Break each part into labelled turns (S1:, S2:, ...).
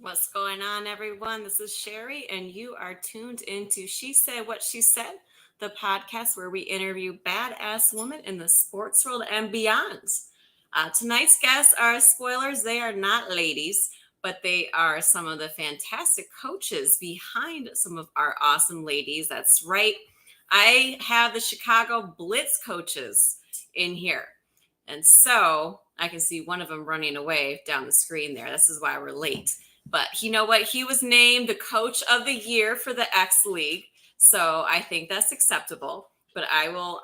S1: What's going on, everyone? This is Sherry, and you are tuned into She Said What She Said, the podcast where we interview badass women in the sports world and beyond. Tonight's guests are spoilers. They are not ladies, but they are some of the fantastic coaches behind some of our awesome ladies. That's right. I have the Chicago Blitz coaches in here. And so I can see one of them running away down the screen there. This is why we're late. But you know what? He was named the coach of the year for the X League. So I think that's acceptable. But I will,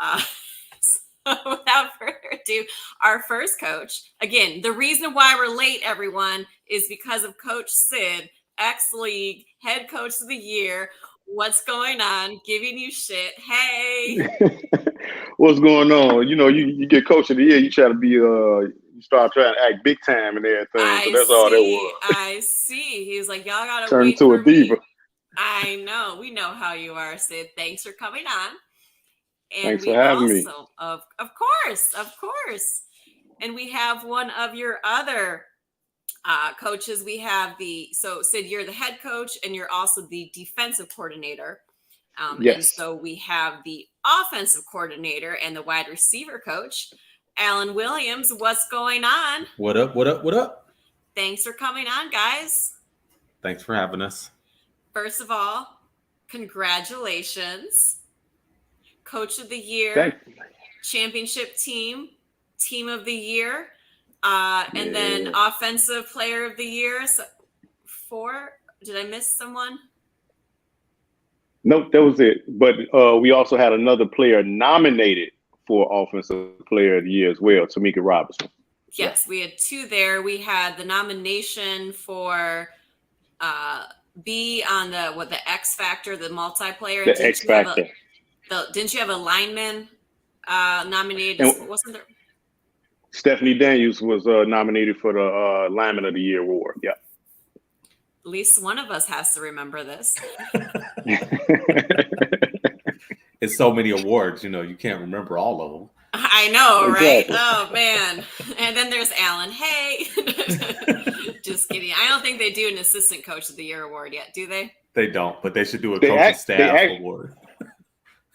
S1: so without further ado, our first coach. Again, the reason why we're late, everyone, is because of Coach Sid, X League, head coach of the year. What's going on? Giving you shit. Hey.
S2: What's going on? You know, you get coach of the year, you try to be you start trying to act big time and everything. So that's all that was.
S1: I see. He was like, y'all gotta
S2: turn
S1: wait
S2: into
S1: for
S2: a diva.
S1: me. I know. We know how you are, Sid. Thanks for coming on. And
S2: Thanks for having me.
S1: Of course. And we have one of your other coaches. We have so Sid, you're the head coach and you're also the defensive coordinator.
S2: Yes.
S1: And so we have the offensive coordinator and the wide receiver coach, Allan Williams. What's going on?
S3: What up?
S1: Thanks for coming on, guys.
S3: Thanks for having us.
S1: First of all, congratulations. Coach of the year, championship team of the year, and then offensive player of the year. So, 4? Did I miss someone?
S2: Nope, that was it. But we also had another player nominated for Offensive Player of the Year as well, Tamika Robinson.
S1: Yes, we had 2 there. We had the nomination for B on the X Factor, the multiplayer.
S2: The X Factor.
S1: Didn't you have a lineman nominated? Wasn't there?
S2: Stephanie Daniels was nominated for the Lineman of the Year award. Yeah.
S1: At least one of us has to remember this.
S3: It's so many awards, you can't remember all of them.
S1: I know, right?
S2: Exactly.
S1: Oh, man. And then there's Allan. Hey. Just kidding. I don't think they do an assistant coach of the year award yet, do they?
S3: They don't, but they should do a coaching staff award.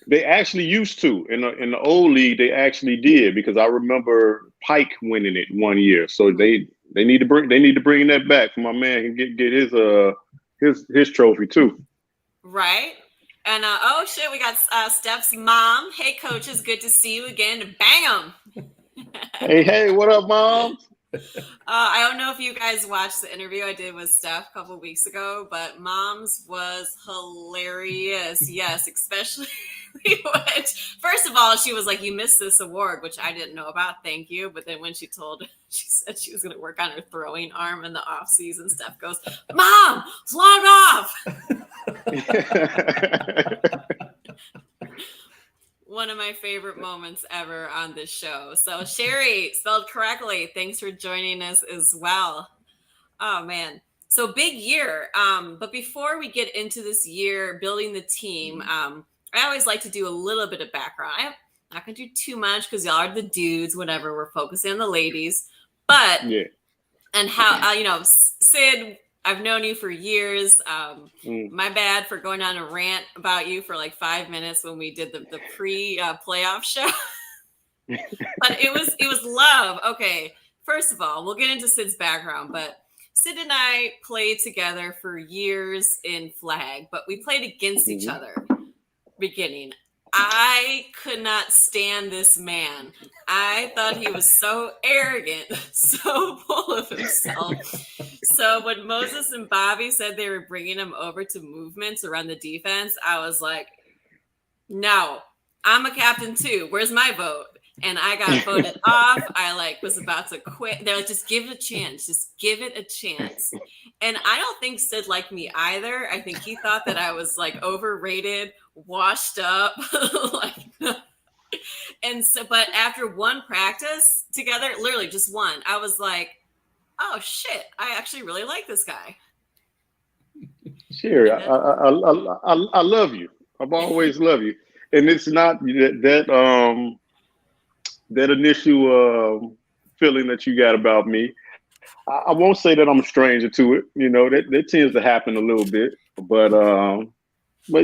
S2: They actually used to. In the old league, they actually did, because I remember Pike winning it one year. So they need to bring that back for my man can get his trophy too.
S1: Right. And oh shit, we got Steph's mom. Hey, coaches, good to see you again. Bam.
S2: Hey, what up, Mom?
S1: I don't know if you guys watched the interview I did with Steph a couple of weeks ago, but Mom's was hilarious. Yes, especially first of all, she was like, "You missed this award," which I didn't know about. Thank you. But then when she said she was going to work on her throwing arm in the off season, Steph goes, "Mom, log off." One of my favorite moments ever on this show. So Sherry, spelled correctly, thanks for joining us as well. Oh man, so big year. But before we get into this year building the team, I always like to do a little bit of background. I'm not gonna do too much because y'all are the dudes, whatever. We're focusing on the ladies, but and how Sid, I've known you for years. My bad for going on a rant about you for like 5 minutes when we did the pre-playoff show. But it was love. Okay, first of all, we'll get into Sid's background, but Sid and I played together for years in flag, but we played against each other beginning. I could not stand this man. I thought he was so arrogant, so full of himself. So when Moses and Bobby said they were bringing him over to movement to run the defense, I was like, no, I'm a captain too. Where's my vote? And I got voted off. I was about to quit. They're like, just give it a chance. Just give it a chance. And I don't think Sid liked me either. I think he thought that I was overrated, washed up. And so, but after one practice together, literally just one, I was like, oh shit, I actually really like this guy.
S2: Sure. I love you. I've always loved you. And it's not that initial feeling that you got about me. I won't say that I'm a stranger to it. You know, that tends to happen a little bit, but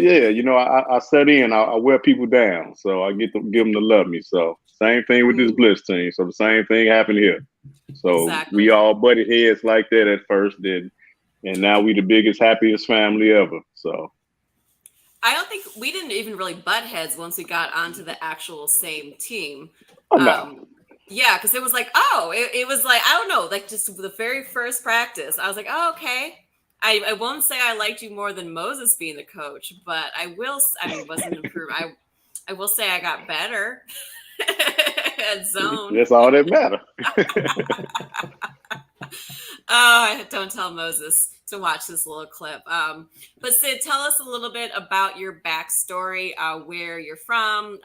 S2: yeah, you know, I set in. I wear people down, so I get to give them to love me. So same thing with this Blitz team. So the same thing happened here. So we
S1: Exactly.
S2: all butted heads like that at first, and now we the biggest, happiest family ever. So
S1: I don't think we didn't even really butt heads once we got onto the actual same team.
S2: oh no,
S1: Yeah, because it was like, oh, it was like, I don't know, like just the very first practice. I was like, oh, okay. I won't say I liked you more than Moses being the coach, but I mean, wasn't improved. I will say I got better at zone.
S2: that's all that matter.
S1: Oh, don't tell Moses to watch this little clip. But Sid, tell us a little bit about your backstory, where you're from,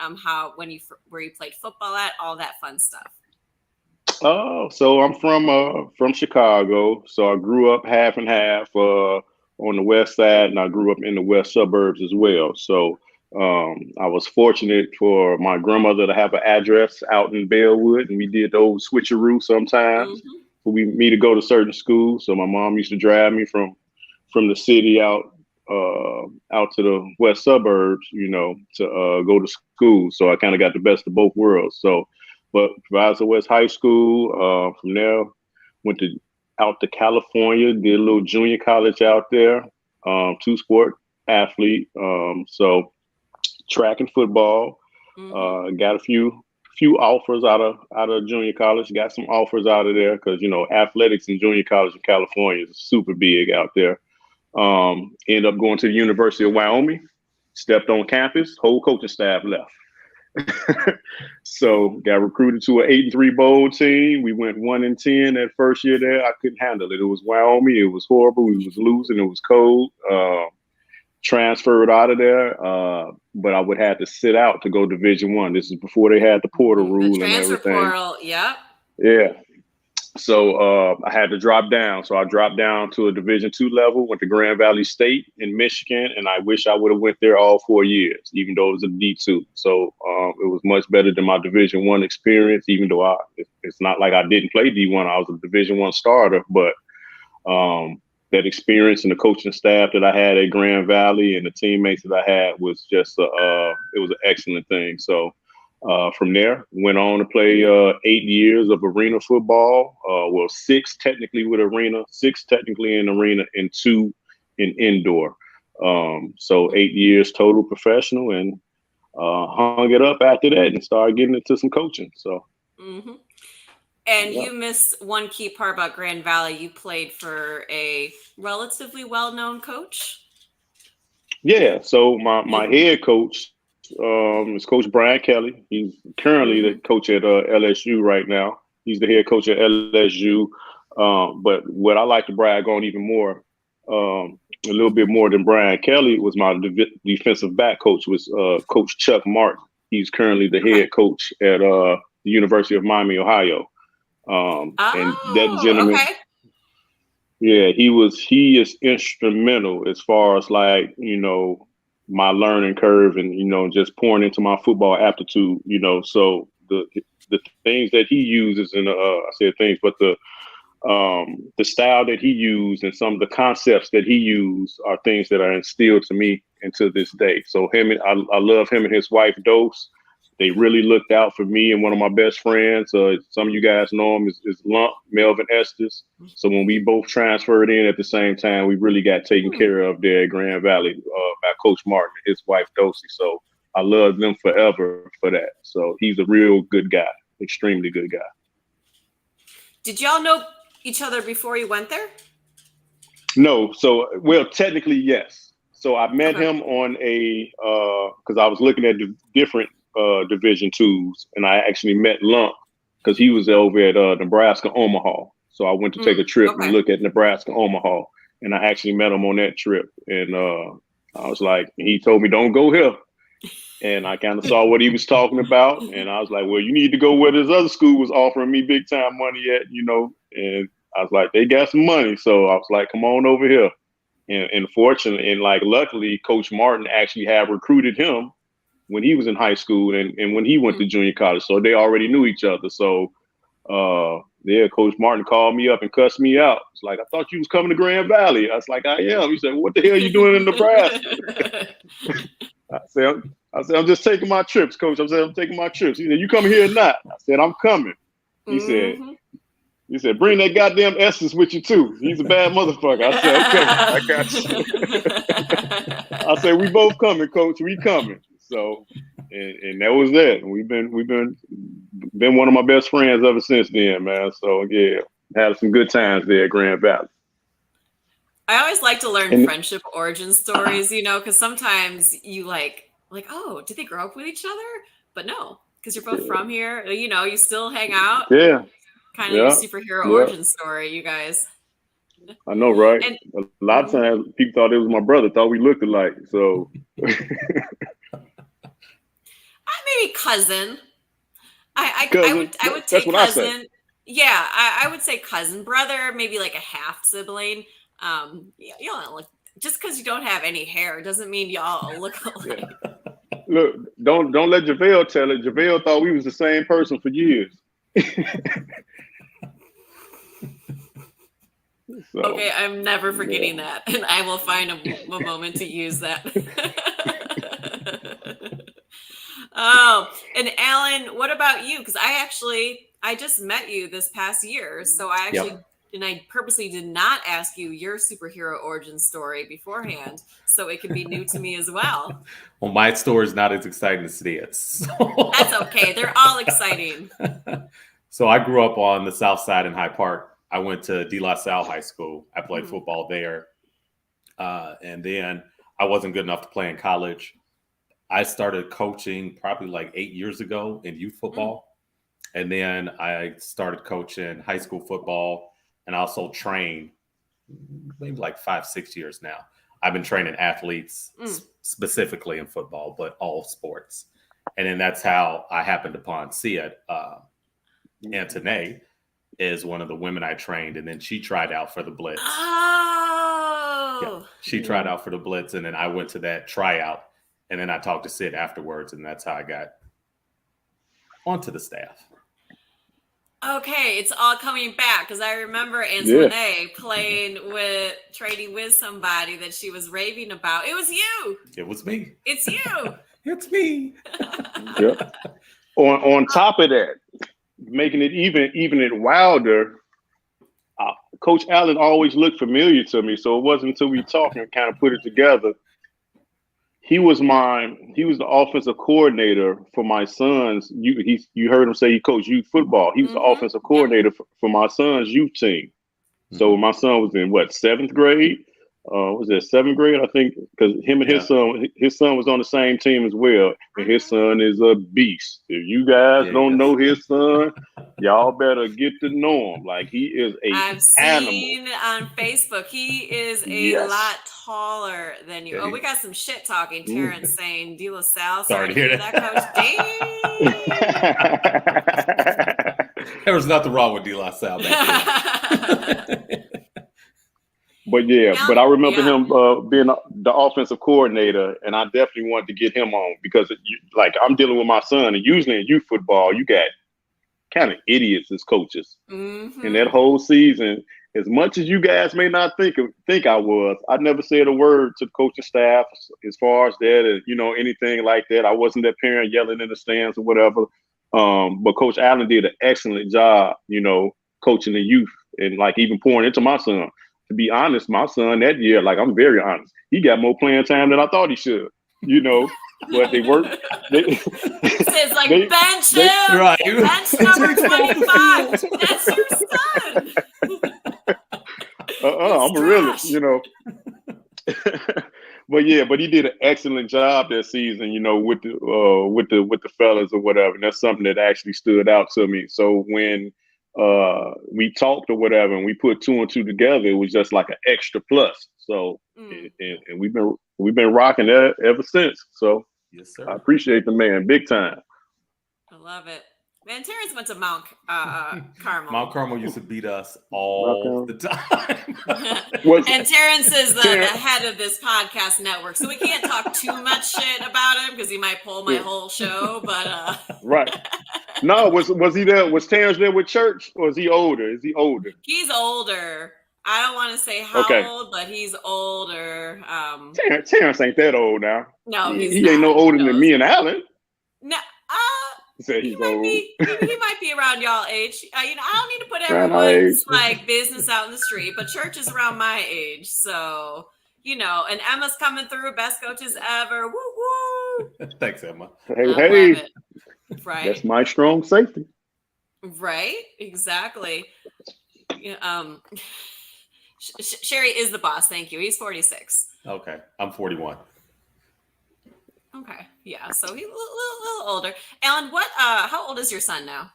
S1: where you played football at, all that fun stuff.
S2: Oh, so I'm from Chicago. So I grew up half and half on the west side, and I grew up in the west suburbs as well. So I was fortunate for my grandmother to have an address out in Bellwood, and we did the old switcheroo sometimes
S1: Mm-hmm.
S2: for me to go to certain schools. So my mom used to drive me from the city out to the west suburbs, you know, to go to school. So I kind of got the best of both worlds. So. But Vassar West High School. From there, went out to California. Did a little junior college out there. Two-sport athlete. So track and football.
S1: Mm-hmm.
S2: Got a few offers out of junior college. Got some offers out of there because you know athletics in junior college in California is super big out there. Ended up going to the University of Wyoming. Stepped on campus. Whole coaching staff left. So got recruited to an 8-3 bowl team. We went 1-10 that first year there. I couldn't handle it. It was Wyoming. It was horrible. We was losing. It was cold. Transferred out of there, but I would have to sit out to go Division I. This is before they had the portal
S1: The
S2: rule and
S1: transfer
S2: everything.
S1: portal, yep.
S2: Yeah. So I had to drop down. So I dropped down to a Division II level, went to Grand Valley State in Michigan, and I wish I would have went there all 4 years, even though it was a D2. So it was much better than my Division I experience, even though it's not like I didn't play D1. I was a Division I starter, but that experience and the coaching staff that I had at Grand Valley and the teammates that I had was just it was an excellent thing. So from there, went on to play 8 years of arena football. 6 technically with arena, 6 technically in arena, and 2 in indoor. So 8 years total professional, and hung it up after that and started getting into some coaching. So.
S1: Mm-hmm. And
S2: yeah.
S1: you missed one key part about Grand Valley. You played for a relatively well-known coach.
S2: Yeah. So my head coach is Coach Brian Kelly. He's currently the coach at LSU right now. He's the head coach at LSU. But what I like to brag on even more, a little bit more than Brian Kelly, was my defensive back coach, was Coach Chuck Martin. He's currently the head coach at the University of Miami, Ohio. And that gentleman, yeah, he is instrumental as far as like, you know, my learning curve and, you know, just pouring into my football aptitude, you know. So the things that he uses, and I said things, but the style that he used and some of the concepts that he used are things that are instilled to me and to this day. So I love him and his wife Dose. They really looked out for me and one of my best friends. Some of you guys know him is Lump, Melvin Estes. So when we both transferred in at the same time, we really got taken care of there at Grand Valley by Coach Martin and his wife Dosey. So I love them forever for that. So he's a real good guy, extremely good guy.
S1: Did y'all know each other before you went there?
S2: No. So, well, technically, yes. So I met him on because I was looking at the different Division IIs, and I actually met Lump because he was over at Nebraska Omaha. So I went to take a trip and look at Nebraska Omaha, and I actually met him on that trip. And I was like, he told me, don't go here. And I kind of saw what he was talking about, and I was like, well, you need to go where this other school was offering me big time money at, you know. And I was like, they got some money, so I was like, come on over here. And fortunately, and like luckily, Coach Martin actually had recruited him when he was in high school and when he went to junior college. So they already knew each other. So Coach Martin called me up and cussed me out. It's like, I thought you was coming to Grand Valley. I was like, I am. He said, what the hell are you doing in Nebraska? I said, I'm just taking my trips, Coach. I said, I'm taking my trips. He said, you coming here or not? I said, I'm coming. He said, bring that goddamn Essence with you too. He's a bad motherfucker. I said, okay, I got you. I said, we both coming, Coach. We coming. So, and that was that. We've been one of my best friends ever since then, man. So yeah, had some good times there at Grand Valley.
S1: I always like to learn friendship origin stories, because sometimes you like, oh, did they grow up with each other? But no, because you're both from here. You still hang out.
S2: Yeah.
S1: Kind of your superhero origin story, you guys.
S2: I know, right? And a lot of times people thought it was my brother, thought we looked alike. So
S1: maybe cousin. I would say cousin. Yeah, I would say cousin, brother, maybe like a half sibling. You don't look, just because you don't have any hair doesn't mean y'all look alike.
S2: Yeah. Look, don't let JaVale tell it. JaVale thought we was the same person for years. So,
S1: okay, I'm never forgetting that, and I will find a moment to use that. Oh, and Allan, what about you? Because I just met you this past year, so and I purposely did not ask you your superhero origin story beforehand, so it could be new to me as well.
S3: Well, my story is not as exciting as Sidney's. So.
S1: That's okay. They're all exciting.
S3: So I grew up on the South Side in Hyde Park. I went to De La Salle High School. I played football there. And then I wasn't good enough to play in college. I started coaching probably like 8 years ago in youth football. And then I started coaching high school football and also trained maybe like 5-6 years now. I've been training athletes specifically in football, but all sports. And then that's how I happened upon Sia. Antoinette is one of the women I trained, and then she tried out for the Blitz.
S1: Oh,
S3: yeah, she tried out for the Blitz, and then I went to that tryout, and then I talked to Sid afterwards, and that's how I got onto the staff.
S1: Okay, it's all coming back because I remember Antoinette trading with somebody that she was raving about. It was you.
S3: It was me.
S1: It's you.
S3: It's me.
S2: Yeah. On top of that, making it even it wilder, Coach Allan always looked familiar to me. So it wasn't until we talked and kind of put it together. He was the offensive coordinator for my sons. You heard him say he coached youth football. He was the offensive coordinator for my son's youth team. So my son was in seventh grade? Was it seventh grade? I think because him and his son was on the same team as well. And his son is a beast. If you guys don't know his son, y'all better get to know him. Like he is
S1: I've seen on Facebook. He is a lot taller than you. Oh, we got some shit talking. Terrence saying De La Salle. Sorry to hear that, Coach.
S3: There was nothing wrong with De La Salle back then.
S2: But I remember him being the offensive coordinator, and I definitely wanted to get him on because, I'm dealing with my son, and usually in youth football, you got kind of idiots as coaches. And that whole season, as much as you guys may not think I was, I never said a word to the coaching staff as far as that, and anything like that. I wasn't that parent yelling in the stands or whatever. But Coach Allan did an excellent job, coaching the youth and even pouring into my son. To be honest, my son that year, I'm very honest, he got more playing time than I thought he should, but they worked.
S1: It's like bench him, right? Bench number 25. That's your son.
S2: I'm a realist, But he did an excellent job that season, with the fellas or whatever. And that's something that actually stood out to me. So when we talked or whatever, and we put 2 and 2 together, it was just like an extra plus. So, and we've been rocking that ever since. So,
S3: yes, sir.
S2: I appreciate the man big time.
S1: I love it, man. Terrence went to Mount Carmel.
S3: Mount Carmel used to beat us all the time.
S1: And Terrence is the head of this podcast network, so we can't talk too much shit about him because he might pull my whole show. But
S2: right. No, was he there? Was Terrence there with church, or is he older? Is he older?
S1: He's older. I don't want to say how
S2: Okay.
S1: old, but he's older.
S2: Terrence ain't that old now.
S1: No,
S2: he ain't no older than me and Allan.
S1: No,
S2: He said he's old.
S1: he might be around y'all age. I don't need to put everyone's like business out in the street, but church is around my age, so and Emma's coming through, best coaches ever. Woo woo!
S3: Thanks, Emma.
S2: Hey,
S1: right?
S2: That's my strong safety.
S1: Right? Exactly. Sherry is the boss. Thank you. He's 46.
S3: Okay, I'm 41.
S1: Okay, yeah. So he's a little older. Allan, how old is your son now?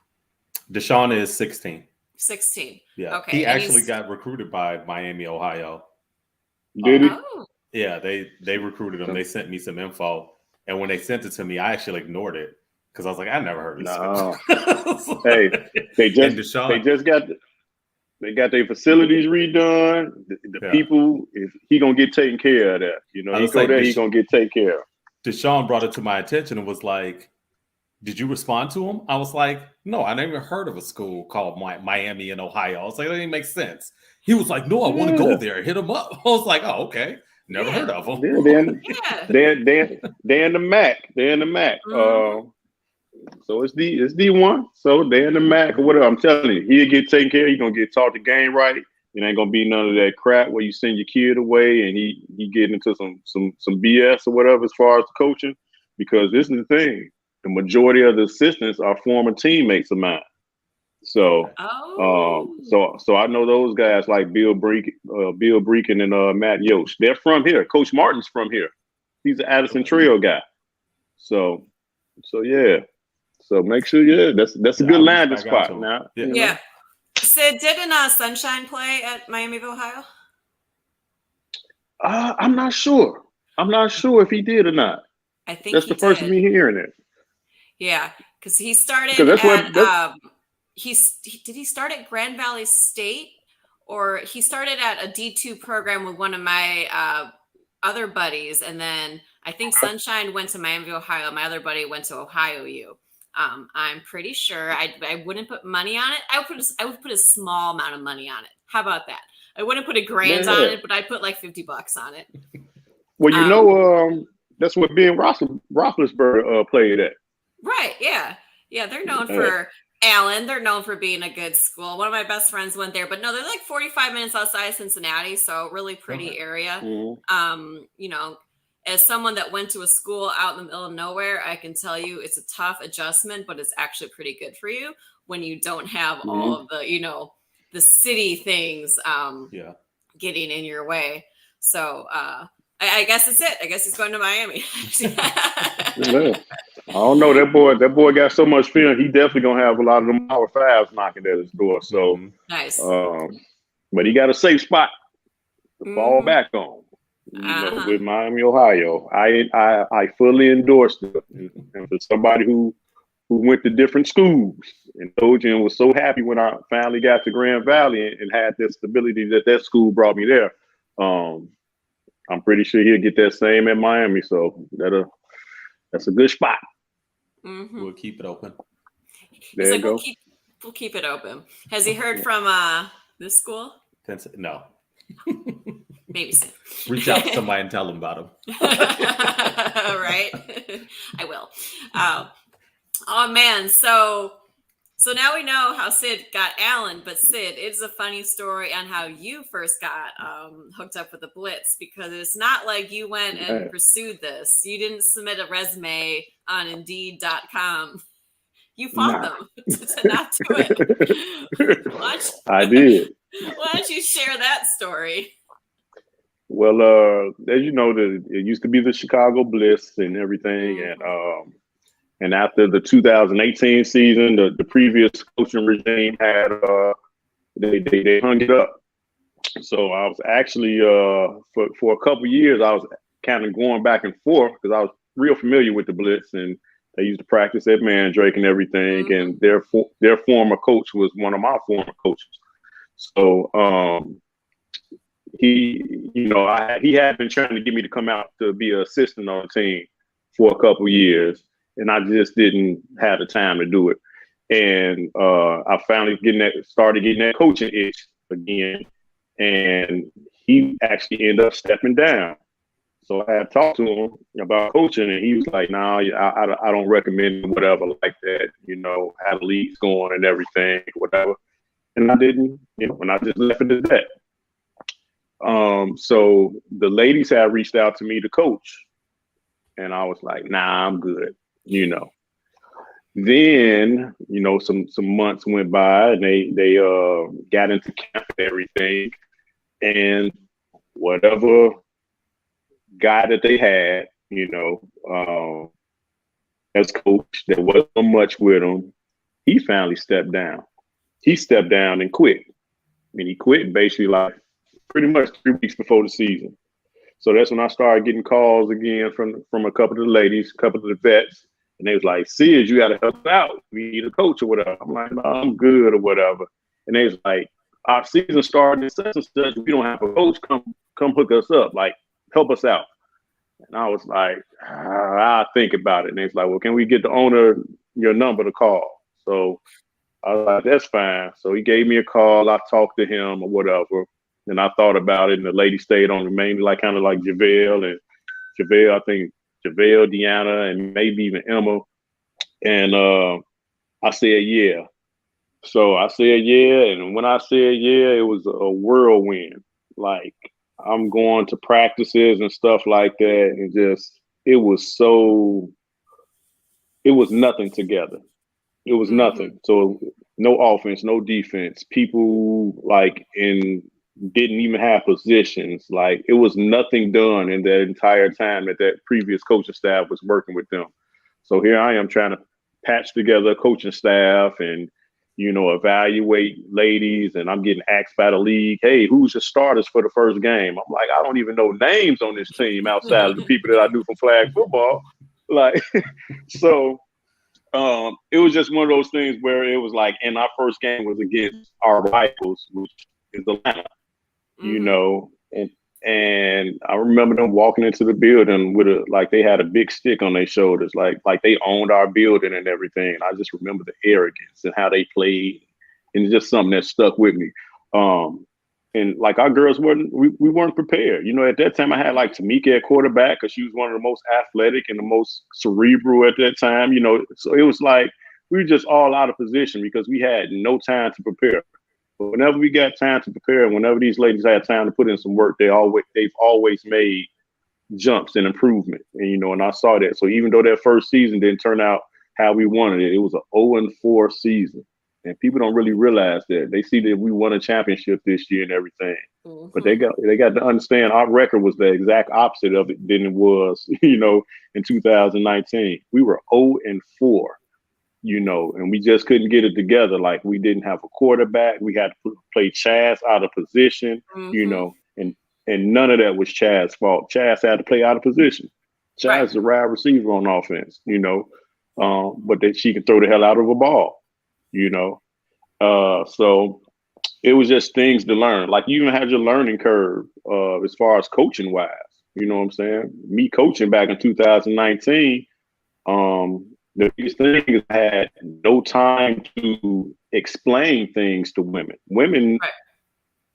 S3: Deshaun is 16.
S1: 16.
S3: Yeah.
S1: Okay.
S3: He actually got recruited by Miami, Ohio.
S2: Did he?
S1: Oh.
S3: Yeah, they recruited him. They sent me some info, and when they sent it to me, I actually ignored it because I was like, I never heard of this.
S2: No. Hey, they got their facilities redone. The people, he gonna get taken care of that. He go there, he gonna get taken care of.
S3: Deshaun brought it to my attention and was like, "Did you respond to him?" I was like, "No, I never heard of a school called Miami in Ohio." I was like, "That didn't make sense." He was like, "No, I want to go there. Hit him up." I was like, "Oh, okay. Never heard of them."
S2: They're in the MAC. They're in the MAC. So it's D1. So they're in the MAC or whatever. I'm telling you, he'll get taken care of. He's gonna get taught the game right. It ain't gonna be none of that crap where you send your kid away and he getting into some BS or whatever as far as the coaching. Because this is the thing. The majority of the assistants are former teammates of mine. So, so I know those guys like Bill Breakin and Matt Yost. They're from here. Coach Martin's from here. He's an Addison Trail guy. So yeah. So make sure, that's a good landing spot now.
S1: Yeah. Sid, didn't Sunshine play at Miami of Ohio?
S2: I'm not sure. I'm not sure if he did or not.
S1: I think
S2: that's the first of me hearing it.
S1: Yeah, because he started did he start at Grand Valley State, or he started at a D2 program with one of my other buddies, and then I think Sunshine went to Miami of Ohio. My other buddy went to Ohio U. I'm pretty sure I wouldn't put money on it. I would put a small amount of money on it. How about that? I wouldn't put $1,000 on it, but I'd put like $50 on it.
S2: Well, that's what Ben Roethlisberger played at.
S1: Right. Yeah. Yeah. They're known for Allan. They're known for being a good school. One of my best friends went there, but no, they're like 45 minutes outside of Cincinnati. So really pretty area. Mm-hmm. As someone that went to a school out in the middle of nowhere, I can tell you it's a tough adjustment, but it's actually pretty good for you when you don't have all of the, the city things getting in your way. So I guess that's it. I guess he's going to Miami.
S2: I don't know. That boy got so much film. He definitely gonna have a lot of them Power Fives knocking at his door. So
S1: nice.
S2: But he got a safe spot to fall back on. With Miami, Ohio, I fully endorsed it. And for somebody who went to different schools and told you and was so happy when I finally got to Grand Valley and had that stability that school brought me there, I'm pretty sure he'll get that same at Miami. So that's a good spot.
S1: Mm-hmm.
S3: We'll keep it open.
S2: There you go.
S1: We'll keep it open. Has he heard from this school?
S3: No.
S1: Maybe soon.
S3: Reach out to somebody and tell them about him.
S1: Right? I will. Oh man. So now we know how Sid got Allan, but Sid, it's a funny story on how you first got hooked up with the Blitz, because it's not like you went and pursued this. You didn't submit a resume on Indeed.com. You fought them to not do it.
S2: I did.
S1: Why don't you share that story?
S2: Well, as you know, it used to be the Chicago Blitz and everything, and after the 2018 season, the previous coaching regime had they hung it up. So I was actually for a couple of years I was kind of going back and forth because I was real familiar with the Blitz, and they used to practice at Mandrake and everything, and their former coach was one of my former coaches. So he had been trying to get me to come out to be an assistant on the team for a couple of years, and I just didn't have the time to do it. And I finally started getting that coaching itch again. And he actually ended up stepping down. So I had talked to him about coaching, and he was like, "Nah, I don't recommend whatever like that. You know, how the league's going and everything, whatever." And I didn't, and I just left it at that. So the ladies had reached out to me to coach, and I was like, "Nah, I'm good." Then, some months went by, and they got into camp and everything, and whatever guy that they had, as coach, there wasn't much with him. He finally stepped down. He stepped down and quit. He quit basically like pretty much 3 weeks before the season. So that's when I started getting calls again from a couple of the ladies, a couple of the vets. And they was like, "Sid, you got to help out. We need a coach or whatever." I'm like, "No, I'm good or whatever." And they was like, "Our season started in such and such. We don't have a coach. Come hook us up. Like, help us out." And I was like, "I'll think about it." And they was like, "Well, can we get the owner your number to call?" So I was like, "That's fine." So he gave me a call. I talked to him or whatever. And I thought about it. And the lady stayed on mainly like kind of like JaVale, I think JaVale, Deanna, and maybe even Emma. And I said, yeah. So I said, yeah. And when I said, yeah, it was a whirlwind. Like, I'm going to practices and stuff like that. And it was nothing together. It was nothing. So no offense, no defense. People didn't even have positions. Like, it was nothing done in that entire time that previous coaching staff was working with them. So here I am trying to patch together a coaching staff and, evaluate ladies. And I'm getting asked by the league, "Hey, who's your starters for the first game?" I'm like, "I don't even know names on this team outside of the people that I knew from flag football." Like, so it was just one of those things where it was like, and our first game was against our rivals, which is Atlanta. And I remember them walking into the building with they had a big stick on their shoulders, like they owned our building and everything. And I just remember the arrogance and how they played, and it's just something that stuck with me. And like, our girls we weren't prepared. At that time I had like Tamika at quarterback because she was one of the most athletic and the most cerebral at that time. So it was like we were just all out of position because we had no time to prepare. But whenever we got time to prepare, and whenever these ladies had time to put in some work, they've always made jumps and improvement. And I saw that. So even though that first season didn't turn out how we wanted it, it was an 0-4 season. And people don't really realize that. They see that we won a championship this year and everything. But they got to understand our record was the exact opposite of it than it was, in 2019. We were 0-4. And we just couldn't get it together. Like, we didn't have a quarterback. We had to play Chaz out of position, and none of that was Chaz's fault. Chaz had to play out of position. Chaz is a wide receiver on offense, but that she could throw the hell out of a ball, so it was just things to learn. Like, you even had your learning curve as far as coaching wise, you know what I'm saying? Me coaching back in 2019, the biggest thing is I had no time to explain things to women. Women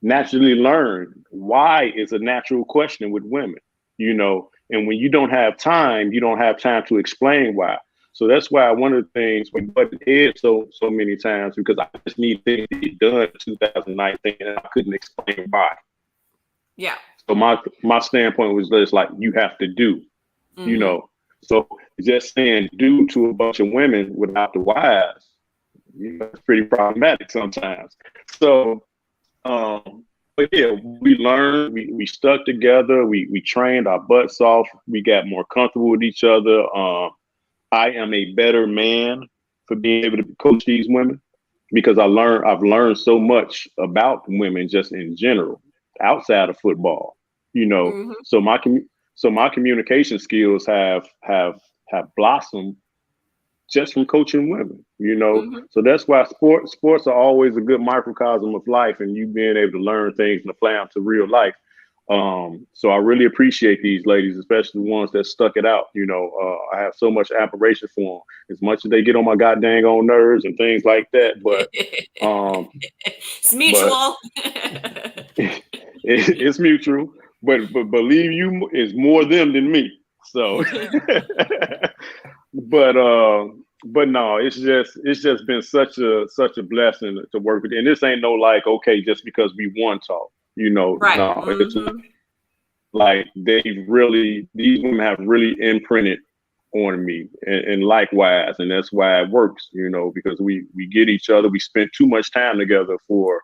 S2: naturally learn. Why is a natural question with women, and when you don't have time to explain why. So that's why one of the things we butted heads so many times, because I just need things to get done in 2019 and I couldn't explain why.
S1: Yeah.
S2: So my standpoint was just like, you have to do, So just saying do to a bunch of women without the whys, it's pretty problematic sometimes. So, but yeah, we learned, we stuck together, we trained our butts off, we got more comfortable with each other. I am a better man for being able to coach these women because I've learned so much about women just in general, outside of football, So my communication skills have blossomed just from coaching women, So that's why sports are always a good microcosm of life, and you being able to learn things and apply them to real life. So I really appreciate these ladies, especially the ones that stuck it out. I have so much admiration for them, as much as they get on my goddamn on nerves and things like that. But
S1: it's mutual.
S2: It's mutual. But believe you, it's more them than me. So, but no, it's just been such a blessing to work with. And this ain't no like, okay, just because we won talk.
S1: Right.
S2: No, it's like these women have really imprinted on me, and likewise, and that's why it works, because we get each other. We spend too much time together for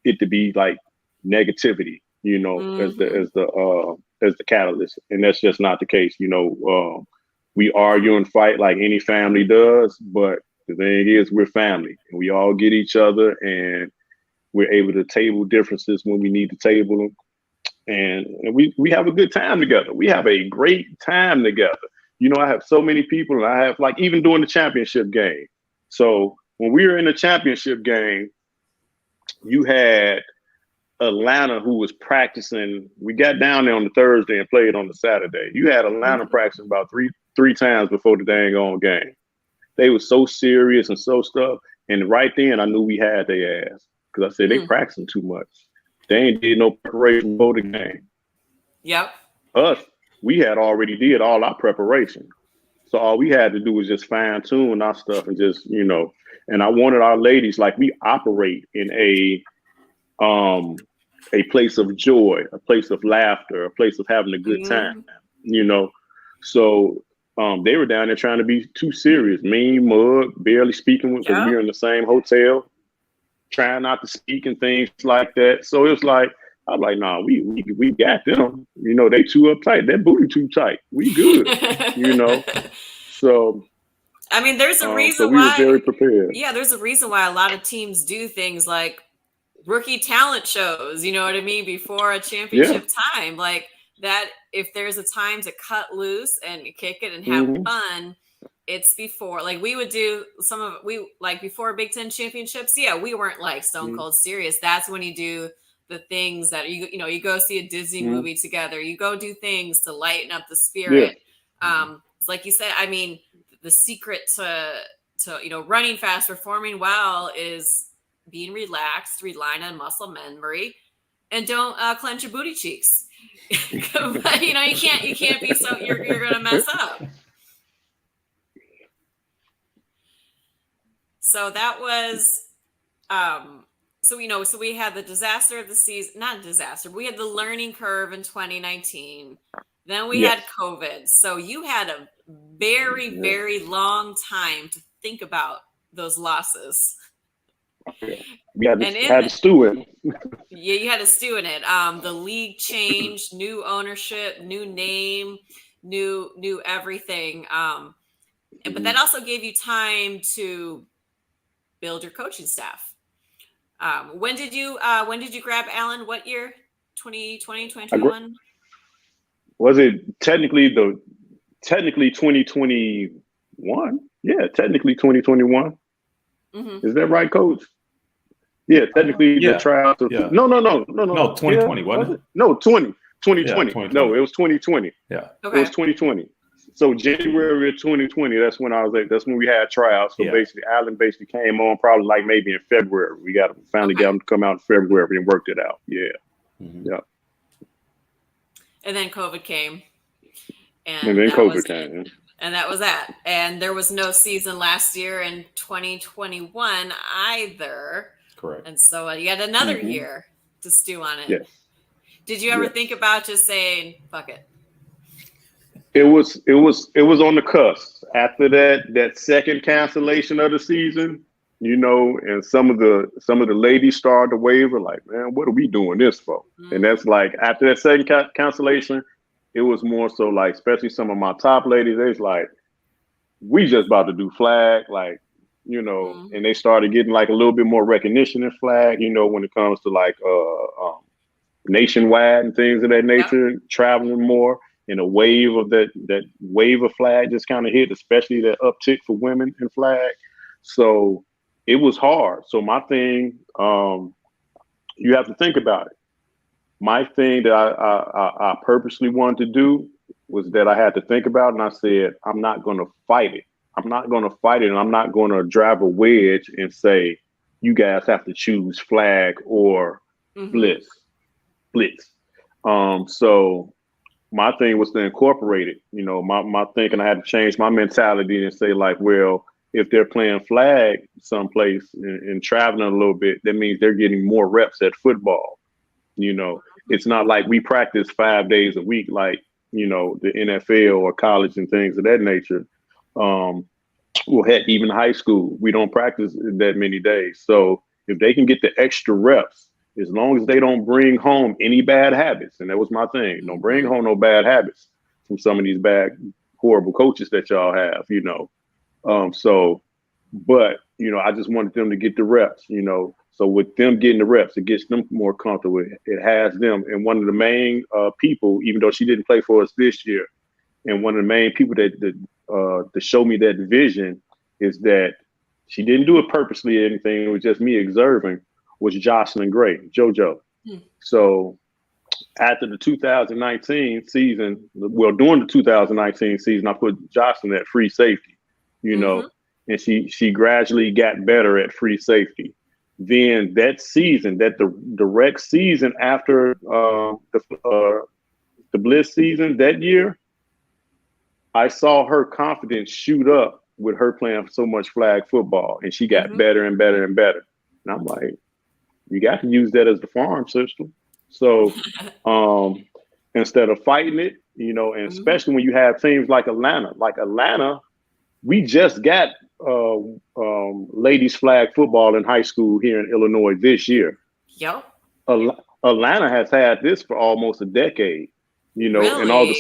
S2: it to be like negativity, as the catalyst, and that's just not the case. We argue and fight like any family does, but the thing is, we're family, and we all get each other, and we're able to table differences when we need to table them. And we have a good time together. We have a great time together. I have so many people, and I have like even during the championship game. So when we were in the championship game, you had Atlanta who was practicing. We got down there on the Thursday and played on the Saturday. You had Atlanta practicing about three times before the dang on game. They were so serious and so stuff. And right then I knew we had their ass. Because I said they practicing too much. They ain't did no preparation for the game.
S1: Yep.
S2: Us, we had already did all our preparation. So all we had to do was just fine tune our stuff and just, and I wanted our ladies, like we operate in a place of joy, a place of laughter, a place of having a good time, So they were down there trying to be too serious, mean mug, barely speaking with, because we were in the same hotel, trying not to speak and things like that. So it was like, I'm like, nah, we got them. They too uptight. That booty too tight. We good. So
S1: I mean, there's a reason
S2: so we
S1: why.
S2: were very prepared.
S1: Yeah, there's a reason why a lot of teams do things like rookie talent shows. You know what I mean? Before a championship time, like that. If there's a time to cut loose and kick it and have fun, it's before. Like we would do before Big Ten championships. Yeah, we weren't like stone cold serious. That's when you do the things that you go see a Disney movie together. You go do things to lighten up the spirit. It's like you said. I mean, the secret to running fast, performing well is being relaxed, relying on muscle memory, and don't clench your booty cheeks. You can't be so you're gonna mess up. So that was so we had the disaster of the season, not a disaster, but we had the learning curve in 2019. Then we had COVID. So you had a very, very long time to think about those losses.
S2: You had to stew in it.
S1: Yeah, you had to stew in it. The league changed, new ownership, new name, new everything. But that also gave you time to build your coaching staff. When did you grab Allan? What year? 2020, 2021?
S2: Was it technically 2021? Yeah, technically 2021. Is that right, Coach? Yeah, technically the tryouts. No,
S3: 2020, wasn't it?
S2: No, 2020.
S3: Yeah, 2020.
S2: No, it was 2020.
S3: Yeah.
S1: Okay.
S2: It was 2020. So January of 2020, that's when that's when we had tryouts. So basically, Allan basically came on probably like maybe in February. We finally got him to come out in February and worked it out. Yeah. Yeah.
S1: And then COVID came.
S2: And then COVID came.
S1: And that was that. And there was no season last year in 2021 either.
S3: Correct.
S1: And so you had another year to stew on it.
S2: Yes.
S1: Did you ever think about just saying, fuck it?
S2: It was on the cusp. After that second cancellation of the season, and some of the ladies started to waver, like, man, what are we doing this for? And that's like after that second cancellation, it was more so like, especially some of my top ladies, they was like, we just about to do flag, like, and they started getting like a little bit more recognition in flag, when it comes to like nationwide and things of that nature, traveling more. And a wave of that wave of flag just kind of hit, especially that uptick for women in flag. So it was hard. So my thing, you have to think about it. My thing that I purposely wanted to do was that I had to think about, and I said, I'm not going to fight it. I'm not going to fight it, and I'm not going to drive a wedge and say, you guys have to choose flag or
S1: Mm-hmm.
S2: blitz. Blitz. So my thing was to incorporate it. My thinking, I had to change my mentality and say, like, well, if they're playing flag someplace and traveling a little bit, that means they're getting more reps at football. It's not like we practice 5 days a week like the NFL or college and things of that nature. Well, heck, even high school, we don't practice that many days. So if they can get the extra reps, as long as they don't bring home any bad habits, and that was my thing, don't bring
S1: Mm-hmm.
S2: home no bad habits from some of these bad, horrible coaches that y'all have. So, but I just wanted them to get the reps. So with them getting the reps, it gets them more comfortable. It has them, and one of the main people, even though she didn't play for us this year, and one of the main people that showed me that vision is that she didn't do it purposely or anything. It was just me observing. Was Jocelyn Gray, JoJo.
S1: Mm-hmm.
S2: So after the 2019 season, well, during the 2019 season, I put Jocelyn at free safety.
S1: Mm-hmm.
S2: And she gradually got better at free safety. Then that season, that the direct season after the Blitz season that year, I saw her confidence shoot up with her playing so much flag football, and she got
S1: Mm-hmm.
S2: better and better and better. And I'm like, you got to use that as the farm system. So instead of fighting it, and especially when you have teams like Atlanta, we just got ladies flag football in high school here in Illinois this year.
S1: Yep.
S2: Atlanta has had this for almost a decade, and all
S1: Really?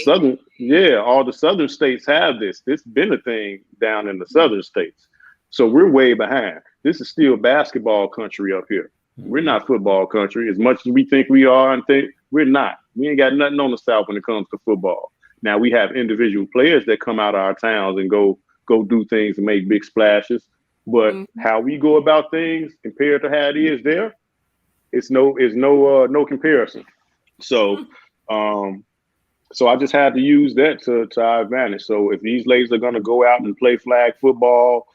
S2: the southern states have this. This has been a thing down in the southern states. So we're way behind. This is still basketball country up here. We're not football country. As much as we think we are and think we're not. We ain't got nothing on the South when it comes to football. Now we have individual players that come out of our towns and go do things and make big splashes. But
S1: Mm-hmm.
S2: how we go about things compared to how it is there, it's no comparison. So so I just had to use that to our advantage. So if these ladies are gonna go out and play flag football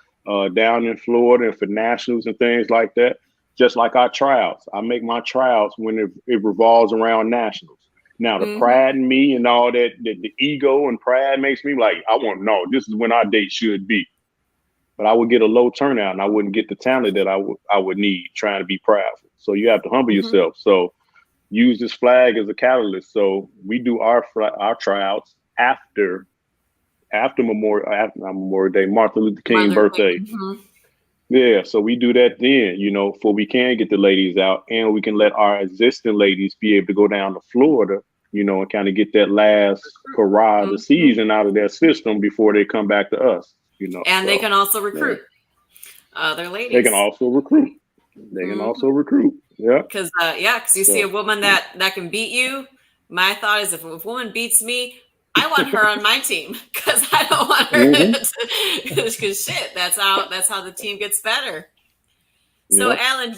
S2: down in Florida and for nationals and things like that, just like our tryouts, I make my tryouts when it revolves around nationals. Now the
S1: Mm-hmm.
S2: pride in me and all that, the ego and pride makes me like, I want to know this is when our date should be. But I would get a low turnout and I wouldn't get the talent that I would need trying to be prideful. So you have to humble
S1: Mm-hmm.
S2: yourself. So use this flag as a catalyst. So we do our tryouts after Memorial Day, Martin Luther King birthday.
S1: Mm-hmm.
S2: Yeah, so we do that then, before we can get the ladies out, and we can let our existing ladies be able to go down to Florida, and kind of get that last hurrah of the season out of their system before they come back to us,
S1: And they
S2: So,
S1: can also recruit other ladies.
S2: they can also recruit. Yeah.
S1: Because you see a woman that can beat you. My thought is, if a woman beats me, I want her on my team because I don't want her because shit. That's how the team gets better. So,
S2: Yep.
S1: Allan,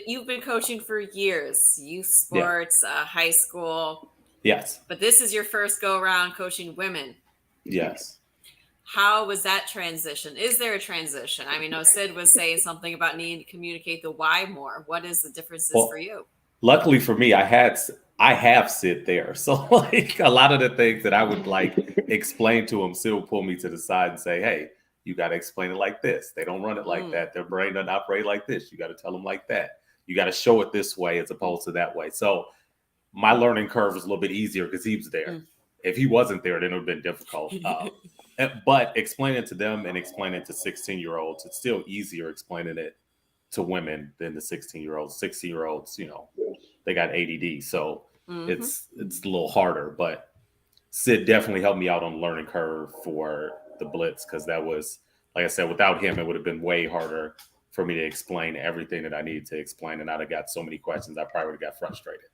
S1: you've been coaching for years, youth sports, high school.
S3: Yes.
S1: But this is your first go around coaching women.
S3: Yes.
S1: How was that transition? Is there a transition? I mean, Sid was saying something about needing to communicate the why more. What is the differences for you?
S3: Luckily for me, I have Sid there. So like a lot of the things that I would like explain to him, Sid will pull me to the side and say, hey, you got to explain it like this. They don't run it like that. Their brain doesn't operate like this. You got to tell them like that. You got to show it this way as opposed to that way. So my learning curve was a little bit easier because he was there. If he wasn't there, then it would have been difficult. But explaining to them and explaining to 16-year-olds, it's still easier explaining it to women than the 16-year-olds. 16-year-olds, they got ADD. So it's a little harder. But Sid definitely helped me out on the learning curve for the Blitz because that was, like I said, without him, it would have been way harder for me to explain everything that I needed to explain. And I'd have got so many questions, I probably would have got frustrated.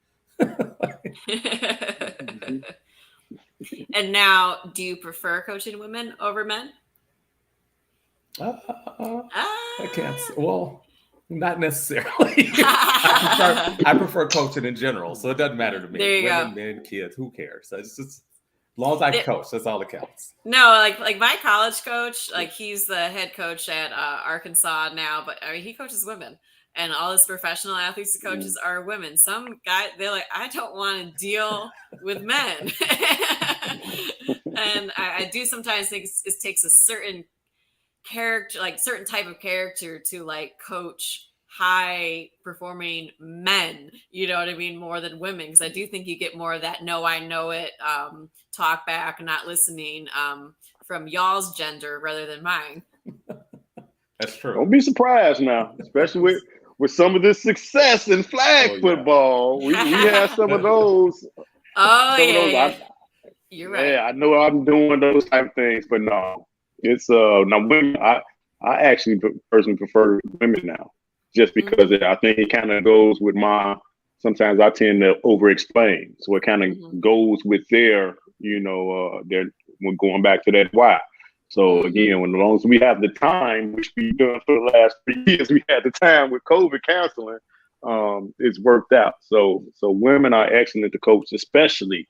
S1: And now, do you prefer coaching women over men?
S3: I can't. Well, Not necessarily. I prefer coaching in general, so it doesn't matter to me.
S1: There you
S3: Women,
S1: go.
S3: men, kids, who cares? So it's just as long as I can coach, that's all that counts.
S1: No, like my college coach, like he's the head coach at Arkansas now, but I mean he coaches women, and all his professional athletes and coaches are women. Some guy, they're like, I don't want to deal with men, and I do sometimes think it takes a certain character, like certain type of character, to like coach high performing men, you know what I mean, more than women, because I do think you get more of that no I know it talk back, not listening from y'all's gender rather than mine.
S3: That's true.
S2: Don't be surprised now, especially with some of this success in flag football. We have some of those.
S1: You're right.
S2: Yeah, I know I'm doing those type of things, but no, it's now women. I actually personally prefer women now, just because I think it kind of goes with sometimes I tend to over explain, so it kind of goes with their we're going back to that why. So again, as long as we have the time, which we've done for the last 3 years, we had the time with COVID counseling, it's worked out. So women are excellent to coach, especially.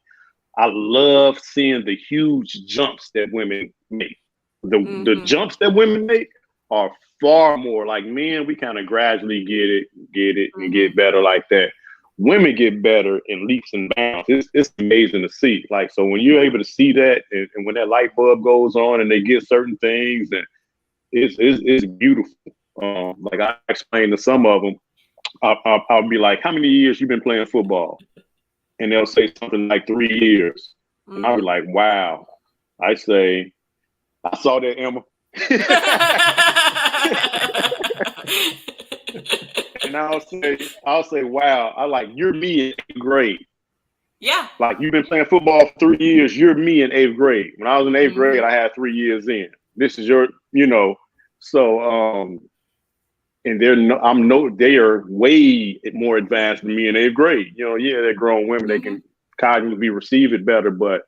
S2: I love seeing the huge jumps that women make. The jumps that women make are far more like men. We kind of gradually get it, and get better like that. Women get better in leaps and bounds. It's amazing to see. Like, so when you're able to see that, and when that light bulb goes on, and they get certain things, and it's beautiful. Like I explained to some of them, I'll be like, "How many years you been playing football?" And they'll say something like 3 years, and I'll be like, "Wow." I say, "I saw that, Emma." And I'll say, "Wow." I like, "You're me in 8th grade."
S1: Yeah.
S2: Like, you've been playing football for 3 years. You're me in 8th grade. When I was in 8th grade, I had 3 years in. This is your, so, and they are way more advanced than me in 8th grade. They're grown women. They can cognitively receive it better, but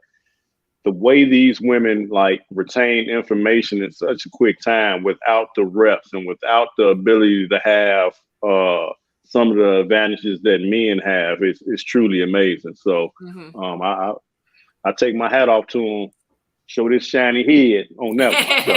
S2: the way these women like retain information in such a quick time without the reps and without the ability to have some of the advantages that men have is truly amazing. So I take my hat off to them. Show this shiny head on that one. So.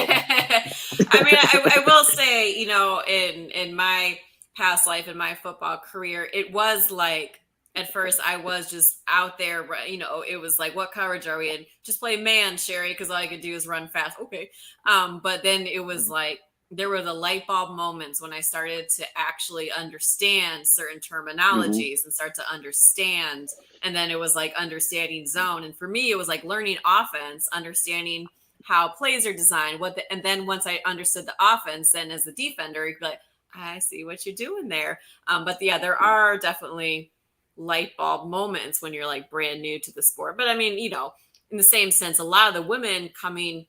S1: I mean, I will say, in my past life, in my football career, it was like, at first I was just out there, it was like, what coverage are we in? Just play man, Sherry, because all I could do is run fast. Okay. But then it was like, there were the light bulb moments when I started to actually understand certain terminologies and start to understand. And then it was like understanding zone. And for me, it was like learning offense, understanding how plays are designed, and then once I understood the offense, then as a defender, you'd be like, I see what you're doing there. But yeah, there are definitely light bulb moments when you're like brand new to the sport. But I mean, in the same sense, a lot of the women coming,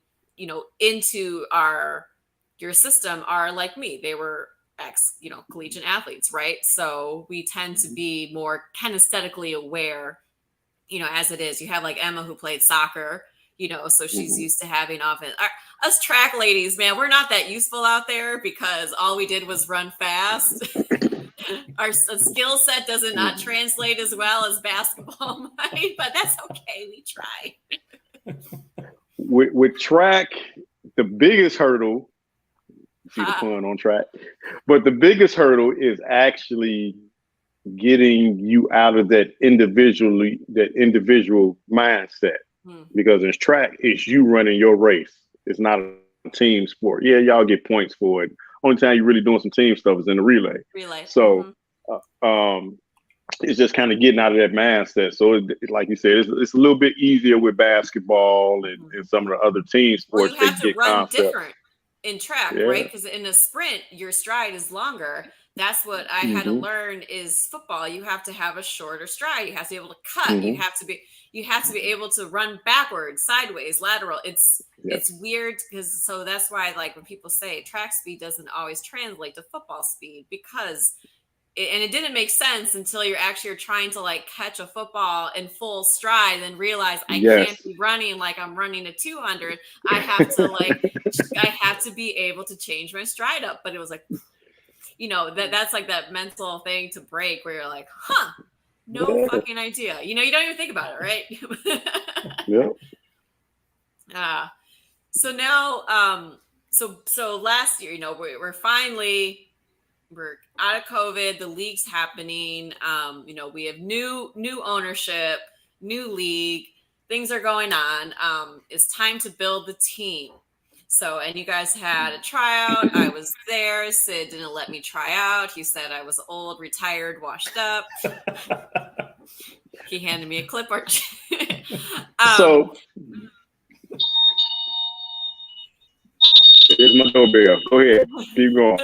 S1: into your system are like me. They were collegiate athletes, right? So we tend to be more kinesthetically aware, as it is. You have like Emma who played soccer, so she's used to having offense. Us track ladies, man, we're not that useful out there because all we did was run fast. Our skill set does not translate as well as basketball might, but that's okay. We try.
S2: With track, the biggest hurdle, see the pun on track, but the biggest hurdle is actually getting you out of that individual mindset. Because in track, it's you running your race. It's not a team sport. Yeah, y'all get points for it. Only time you're really doing some team stuff is in the relay. So it's just kind of getting out of that mindset. So like you said, it's a little bit easier with basketball and some of the other team sports.
S1: Well, you have to run different in track, right? Because in a sprint, your stride is longer. That's what I had to learn is football. You have to have a shorter stride. You have to be able to cut. You have to be able to run backwards, sideways, lateral. It's weird because that's why like when people say track speed doesn't always translate to football speed because it didn't make sense until you're trying to like catch a football in full stride and realize I can't be running like I'm running a 200. I have to be able to change my stride up. But it was like, that's like that mental thing to break where you're like, huh, no fucking idea. You don't even think about it, right?
S2: Yeah.
S1: So now, so last year, we're out of COVID, the league's happening. We have new ownership, new league, things are going on. It's time to build the team. So, and you guys had a tryout. I was there. Sid didn't let me try out. He said I was old, retired, washed up. He handed me a clipboard.
S2: So here's my doorbell. Go ahead. Keep going.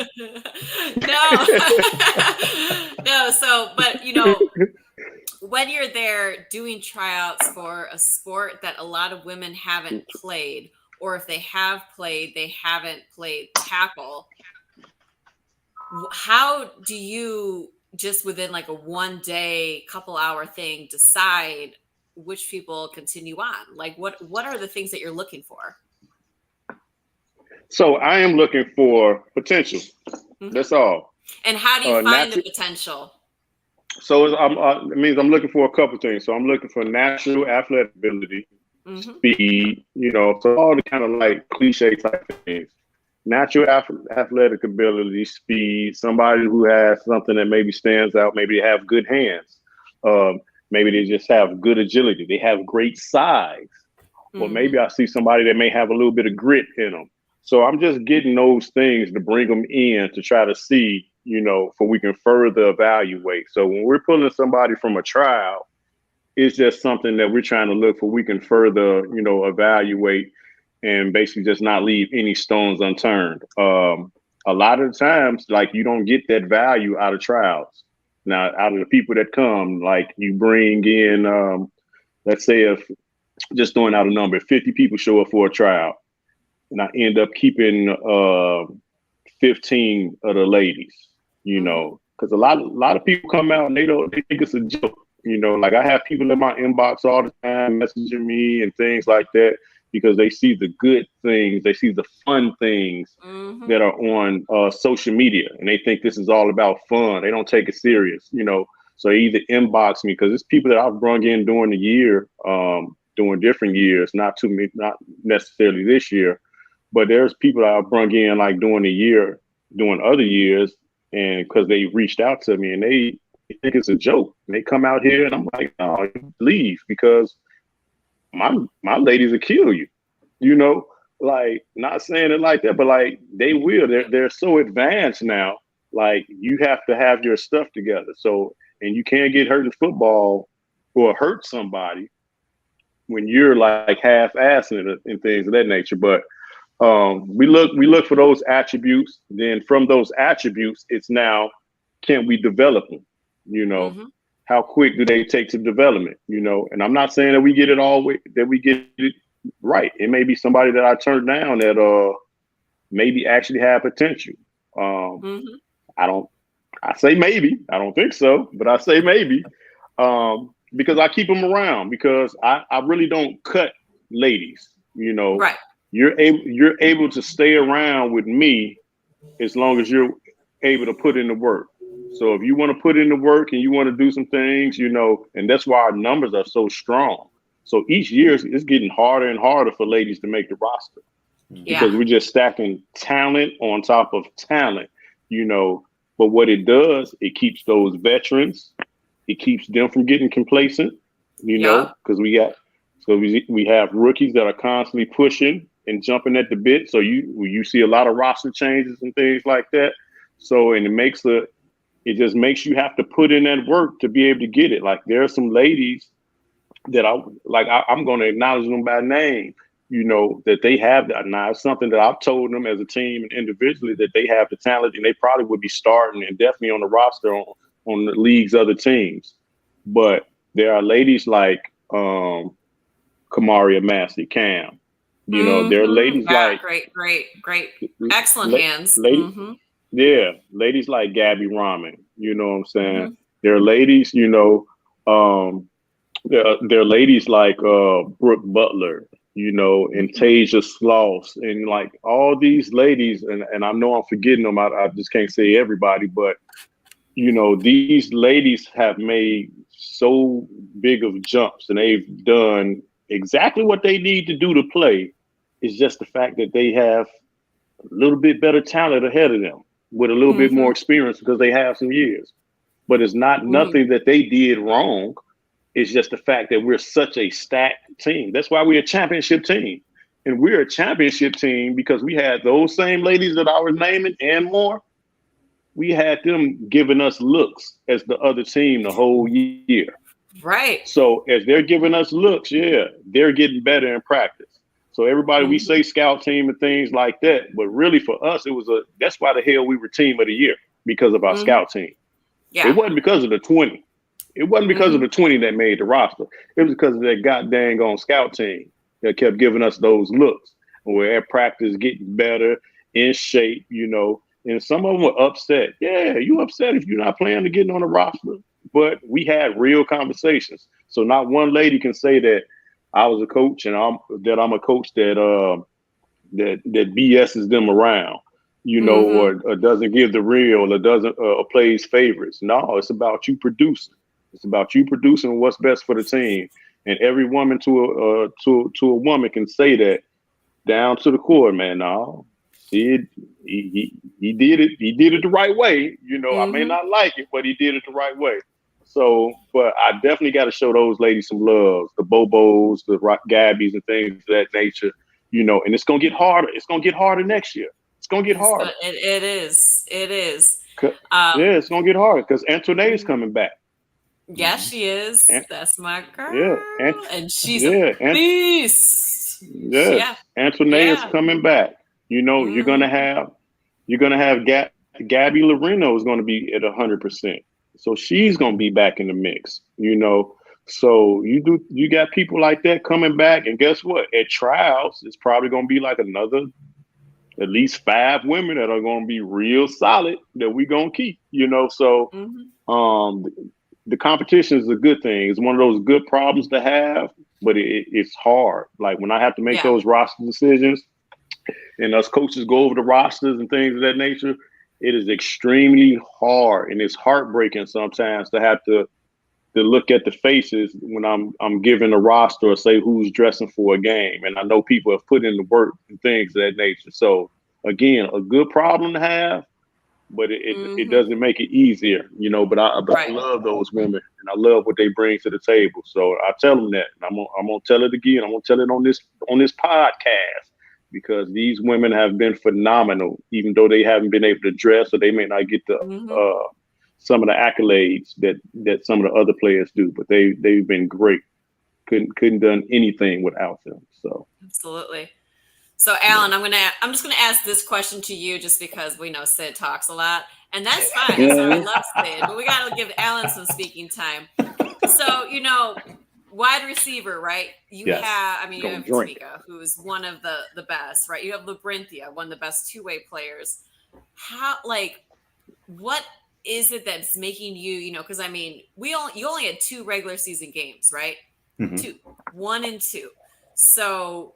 S1: No. So, but when you're there doing tryouts for a sport that a lot of women haven't played, or if they have played, they haven't played tackle, how do you just within like a 1 day, couple hour thing decide which people continue on? Like what are the things that you're looking for?
S2: So I am looking for potential. Mm-hmm. That's all.
S1: And how do you find the potential?
S2: So it means I'm looking for a couple things. So I'm looking for natural athletic ability, speed, so all the kind of like cliche type of things. Natural athletic ability, speed, somebody who has something that maybe stands out. Maybe they have good hands. Maybe they just have good agility. They have great size. Or maybe I see somebody that may have a little bit of grit in them. So I'm just getting those things to bring them in to try to see, for we can further evaluate. So when we're pulling somebody from a trial, it's just something that we're trying to look for. We can further, evaluate and basically just not leave any stones unturned. A lot of the times, like you don't get that value out of trials. Now, out of the people that come, like you bring in, let's say if just throwing out a number, 50 people show up for a trial. And I end up keeping 15 of the ladies, because a lot of people come out and they think it's a joke, like I have people in my inbox all the time messaging me and things like that because they see the good things, they see the fun things that are on social media, and they think this is all about fun. They don't take it serious, So they either inbox me because it's people that I've brought in during the year, during different years, not necessarily this year. But there's people that I brought in like during the year, during other years, and because they reached out to me and they think it's a joke. And they come out here and I'm like, no, leave because my ladies will kill you. Like not saying it like that, but like they will. They're so advanced now. Like you have to have your stuff together. So and you can't get hurt in football or hurt somebody when you're like half-assing it and things of that nature. But we look for those attributes. Then from those attributes, it's now, can we develop them? How quick do they take to development? And I'm not saying that we get it that we get it right. It may be somebody that I turned down that maybe actually have potential. I say maybe. I don't think so, but I say maybe because I keep them around because I really don't cut ladies.
S1: Right.
S2: You're able to stay around with me as long as you're able to put in the work. So if you want to put in the work and you want to do some things, and that's why our numbers are so strong. So each year it's getting harder and harder for ladies to make the roster because we're just stacking talent on top of talent, But what it does, it keeps those veterans, it keeps them from getting complacent, because we have rookies that are constantly pushing and jumping at the bit. So you see a lot of roster changes and things like that. So, and it just makes you have to put in that work to be able to get it. Like there are some ladies that I'm going to acknowledge them by name, that they have that. Now it's something that I've told them as a team and individually that they have the talent and they probably would be starting and definitely on the roster on the league's other teams. But there are ladies like Kamaria Massey, Cam. There are ladies like
S1: great, excellent hands.
S2: Yeah, ladies like Gabby Rahman. You know what I'm saying? There are ladies, there are ladies like Brooke Butler. and Tasia Sloss, and like all these ladies, and I know I'm forgetting them. I just can't say everybody, but these ladies have made so big of jumps, and they've done exactly what they need to do to play. It's just the fact that they have a little bit better talent ahead of them with a little bit more experience because they have some years. But it's not nothing that they did wrong. It's just the fact that we're such a stacked team. That's why we're a championship team. And we're a championship team because we had those same ladies that I was naming and more. We had them giving us looks as the other team the whole year.
S1: Right.
S2: So as they're giving us looks, they're getting better in practice. So everybody, we say scout team and things like that, but really for us, that's why the hell we were team of the year, because of our scout team.
S1: Yeah.
S2: It wasn't because of the 20. It wasn't because of the 20 that made the roster. It was because of that goddamn on scout team that kept giving us those looks. And we're at practice getting better, in shape, and some of them were upset. Yeah, you upset if you're not playing to get on the roster. But we had real conversations. So not one lady can say that I was a coach and I'm a coach that BS's them around, or doesn't give the real, or doesn't plays favorites. No, it's about you producing. It's about you producing what's best for the team. And every woman to a woman can say that down to the core, man. No, he did it. He did it the right way. I may not like it, but he did it the right way. So, but I definitely got to show those ladies some love, the Bobos, the Gabbies, and things of that nature, and it's going to get harder. It's going to get harder next year. It's going to get harder.
S1: It is.
S2: It's going to get harder because Antoinette's coming back.
S1: Yes, she is. That's my girl.
S2: Yeah.
S1: And she's a beast.
S2: Yes. Yeah. Antoinette is coming back. You're going to have Gabby Loreno is going to be at 100%. So she's going to be back in the mix, So you got people like that coming back, and guess what? At trials, it's probably going to be like another at least 5 women that are going to be real solid that we're going to keep, So the competition is a good thing. It's one of those good problems to have, but it's hard. Like when I have to make those roster decisions, and us coaches go over the rosters and things of that nature, it is extremely hard, and it's heartbreaking sometimes to have to look at the faces when I'm giving a roster or say who's dressing for a game. And I know people have put in the work and things of that nature. So again, a good problem to have, but it doesn't make it easier, But I love those women, and I love what they bring to the table. So I tell them that, and I'm gonna tell it again. I'm gonna tell it on this podcast. Because these women have been phenomenal, even though they haven't been able to dress, or they may not get the some of the accolades that some of the other players do. But they've been great. Couldn't done anything without them. So
S1: absolutely. So Allan, I'm just gonna ask this question to you, just because we know Sid talks a lot, and that's fine. That's why I love Sid, but we gotta give Allan some speaking time. So wide receiver, right? You have Tamika, who's one of the best, right? You have Labrinthia, one of the best two-way players. What is it that's making you, because you only had 2 regular season games, right? 2, 1 and 2. So,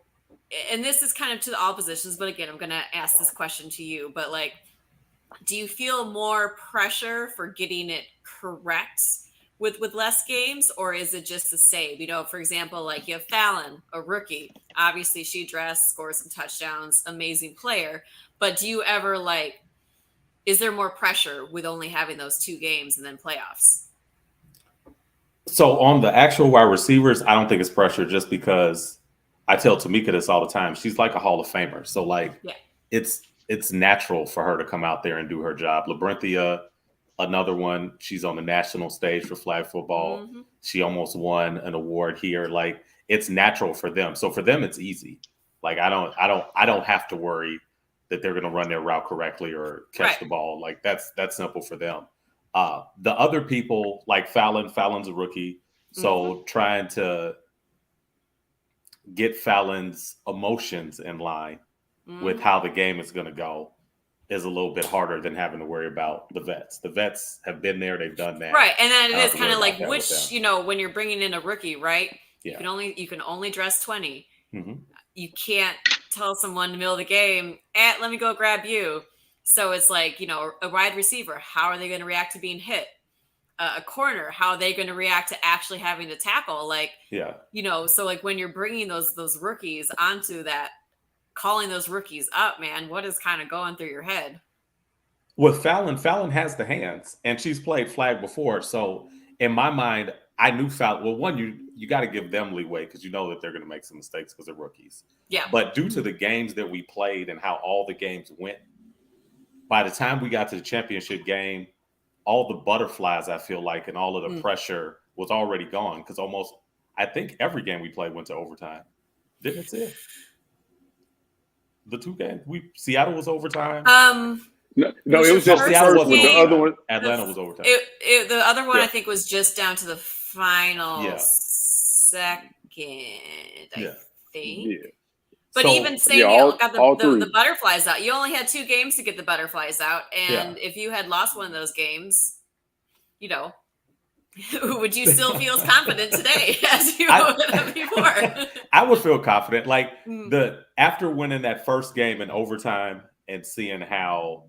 S1: and this is kind of to the all positions, but again, I'm going to ask this question to you, but do you feel more pressure for getting it correct with less games, or is it just the same? For example, you have Fallon, a rookie. Obviously, she scores some touchdowns, amazing player. But do you ever is there more pressure with only having those 2 games and then playoffs?
S3: So on the actual wide receivers, I don't think it's pressure, just because I tell Tamika this all the time. She's like a Hall of Famer. So it's natural for her to come out there and do her job. Labrinthia, another one, she's on the national stage for flag football. She almost won an award here. It's natural for them. So for them, it's easy. I don't have to worry that they're going to run their route correctly or catch the ball. That's simple for them. The other people like Fallon's a rookie. So trying to get Fallon's emotions in line with how the game is going to go is a little bit harder than having to worry about the vets. The vets have been there. They've done that.
S1: Right. And then it is kind of which, when you're bringing in a rookie, right? Yeah. You can only dress 20.
S3: Mm-hmm.
S1: You can't tell someone in the middle of the game, let me go grab you. So it's like, a wide receiver, how are they going to react to being hit? A corner, how are they going to react to actually having to tackle? Like, so like when you're bringing those rookies onto that, calling those rookies up, man, what is kind of going through your head?
S3: With Fallon has the hands, and she's played flag before. So in my mind, I knew Fallon. Well, one, you got to give them leeway because you know that they're going to make some mistakes because they're rookies.
S1: Yeah.
S3: But due to the games that we played and how all the games went, by the time we got to the championship game, all the butterflies, I feel like, and all of the pressure was already gone because almost, I think every game we played went to overtime. Didn't it say? The two games, Seattle was overtime.
S2: No, it was just the first one. The other one,
S3: Atlanta was overtime.
S1: The other one, I think, was just down to the final second. I think.
S2: Yeah.
S1: But even saying you got the butterflies out, you only had 2 games to get the butterflies out, and if you had lost one of those games, would you still feel as confident today as you would have before?
S3: I would feel confident. Like after winning that first game in overtime and seeing how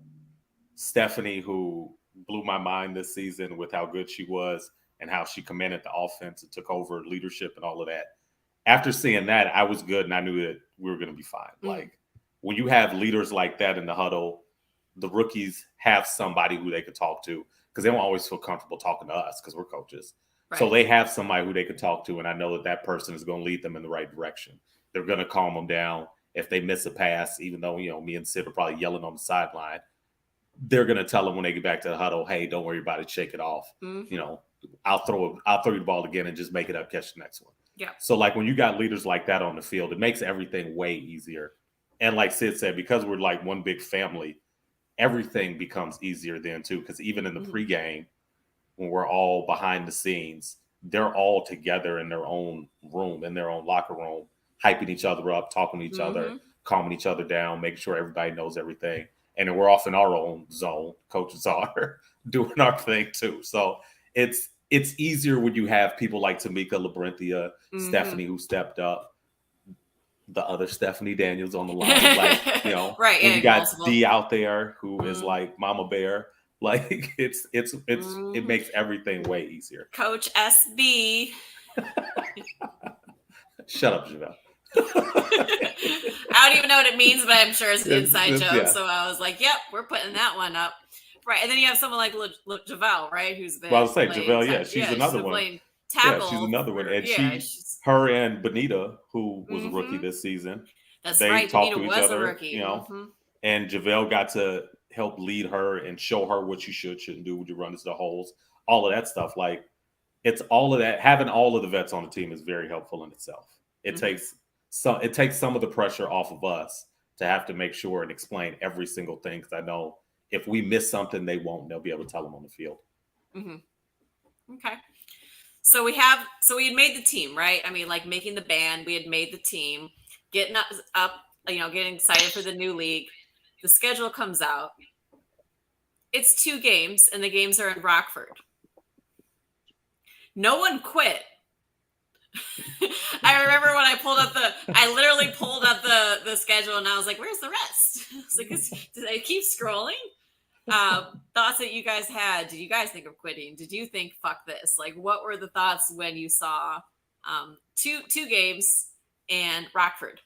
S3: Stephanie, who blew my mind this season with how good she was and how she commanded the offense and took over leadership and all of that. After seeing that, I was good and I knew that we were going to be fine. Like when you have leaders like that in the huddle, the rookies have somebody who they could talk to because they won't always feel comfortable talking to us because we're coaches. Right. So they have somebody who they could talk to, and I know that person is going to lead them in the right direction. They're going to calm them down. If they miss a pass, even though, me and Sid are probably yelling on the sideline, they're going to tell them when they get back to the huddle, hey, don't worry about it, shake it off. I'll throw you the ball again and just make it up, catch the next one.
S1: Yeah.
S3: So like when you got leaders like that on the field, it makes everything way easier. And like Sid said, because we're like one big family, everything becomes easier then too. Because even in the pregame, when we're all behind the scenes, they're all together in their own room, in their own locker room, hyping each other up, talking to each other, calming each other down, making sure everybody knows everything. And then we're off in our own zone. Coaches are doing our thing too. So it's easier when you have people like Tamika Labrenthia, Stephanie, who stepped up, the other Stephanie Daniels on the line, like,
S1: right.
S3: When you got D out there who is like Mama Bear, like it makes everything way easier.
S1: Coach SB.
S3: Shut up, Javelle.
S1: I don't even know what it means, but I'm sure it's an inside joke. Yeah. So I was like, yep, we're putting that one up. Right. And then you have someone like Javelle, right? Who's been.
S3: Well, I was saying, Javelle, she's another one.
S1: Tackle.
S3: Yeah, she's another one. And her and Benita, who was a rookie this season,
S1: that's
S3: they
S1: right.
S3: talked
S1: Benita
S3: to each
S1: was
S3: other,
S1: a rookie.
S3: And Javelle got to help lead her and show her what you shouldn't do when you run into the holes, all of that stuff. Like, it's all of that. Having all of the vets on the team is very helpful in itself. It takes some of the pressure off of us to have to make sure and explain every single thing. Because I know if we miss something, they'll be able to tell them on the field.
S1: Okay. So we had made the team, right? I mean, like making the band, we had made the team, getting up, getting excited for the new league. The schedule comes out. It's 2 games, and the games are in Rockford. No one quit. I remember when I literally pulled up the schedule, and I was like, where's the rest? I was like, did I keep scrolling? Thoughts that you guys had? Did you guys think of quitting? Did you think, fuck this? Like, what were the thoughts when you saw two games and Rockford?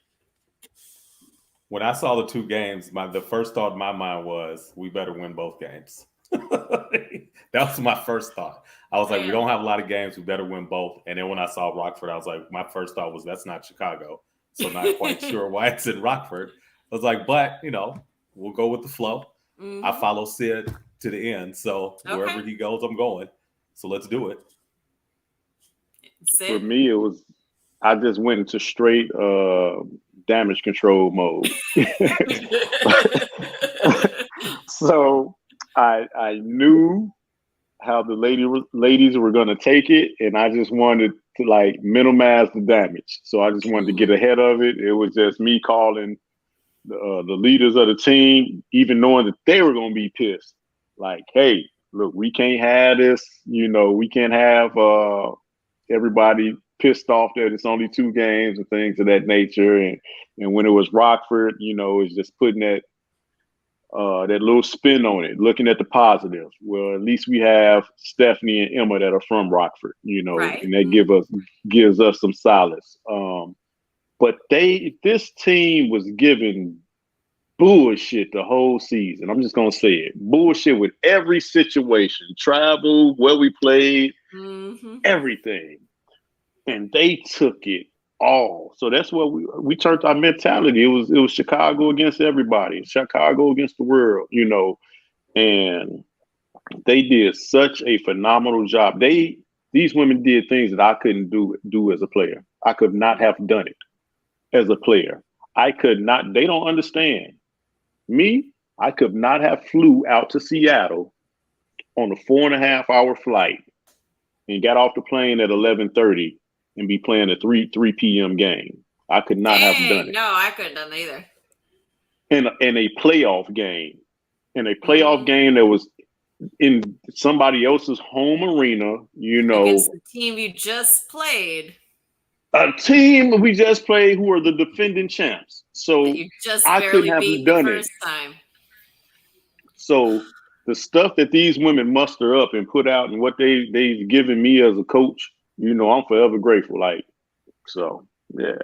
S3: When I saw the 2 games, the first thought in my mind was, we better win both games. That was my first thought. I was like, we don't have a lot of games. We better win both. And then when I saw Rockford, I was like, my first thought was, that's not Chicago. So not quite sure why it's in Rockford. I was like, but, we'll go with the flow. I follow Sid to the end. So wherever he goes, I'm going. So let's do it.
S2: For me, it was, I just went into straight damage control mode. So I knew how the ladies were going to take it, and I just wanted to like minimize the damage. So I just wanted to get ahead of it. It was just me calling the leaders of the team, even knowing that they were going to be pissed. Like, hey, look, we can't have this. We can't have everybody pissed off that it's only 2 games and things of that nature. And when it was Rockford, it's just putting that little spin on it, looking at the positives. Well, at least we have Stephanie and Emma that are from Rockford,
S1: Right.
S2: and that gives us some solace. But this team was given bullshit the whole season. I'm just gonna say it. Bullshit with every situation, travel, where we played, everything. And they took it all. So that's what we turned our mentality. It was Chicago against everybody, Chicago against the world, and they did such a phenomenal job. These women did things that I couldn't do as a player. I could not have done it as a player. I could not. They don't understand. Me, I could not have flew out to Seattle on a 4.5-hour flight and got off the plane at 11:30 and be playing a 3 p.m. game. I could not have done it.
S1: No, I couldn't have done it either.
S2: In a playoff game. In a playoff game that was in somebody else's home arena,
S1: Against the team you just played.
S2: A team we just played who are the defending champs. So
S1: that you just
S2: I
S1: barely
S2: couldn't have
S1: beat
S2: done
S1: the
S2: it.
S1: first time.
S2: So the stuff that these women muster up and put out and what they've given me as a coach, I'm forever grateful. So yeah.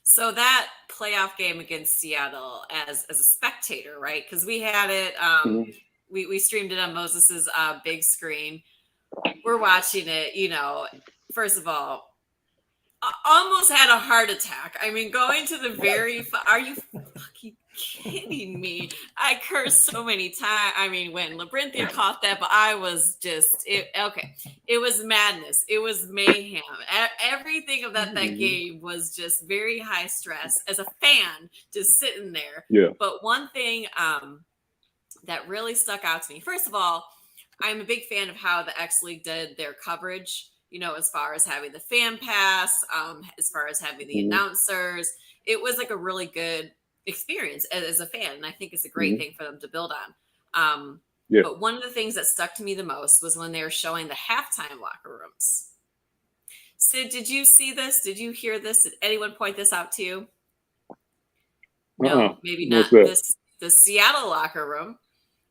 S1: So that playoff game against Seattle as a spectator, right? Because we had it, we streamed it on Moses's big screen. We're watching it, first of all, I almost had a heart attack. I mean, going to the very, are you fucking kidding me? I cursed so many times. I mean, when Labyrinthia caught that, but I was just, it was madness. It was mayhem. Everything of that game was just very high stress as a fan, just sitting there.
S2: Yeah.
S1: But one thing that really stuck out to me, first of all, I'm a big fan of how the X League did their coverage, as far as having the fan pass, as far as having the announcers. It was like a really good experience as a fan. And I think it's a great thing for them to build on. But one of the things that stuck to me the most was when they were showing the halftime locker rooms. Sid, did you see this? Did you hear this? Did anyone point this out to you? No, maybe not. The Seattle locker room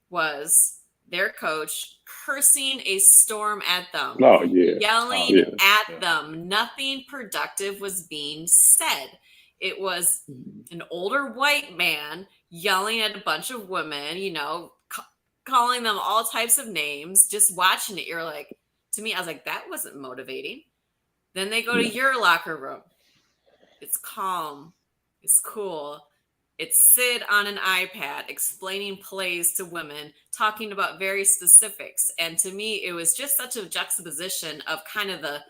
S1: was their coach cursing a storm at them, yelling at them. Nothing productive was being said. It was an older white man yelling at a bunch of women, calling them all types of names. Just watching it, you're like, to me, I was like, that wasn't motivating. Then they go to your locker room. It's calm. It's cool. It's Sid on an iPad explaining plays to women, talking about very specifics. And to me, it was just such a juxtaposition of kind of the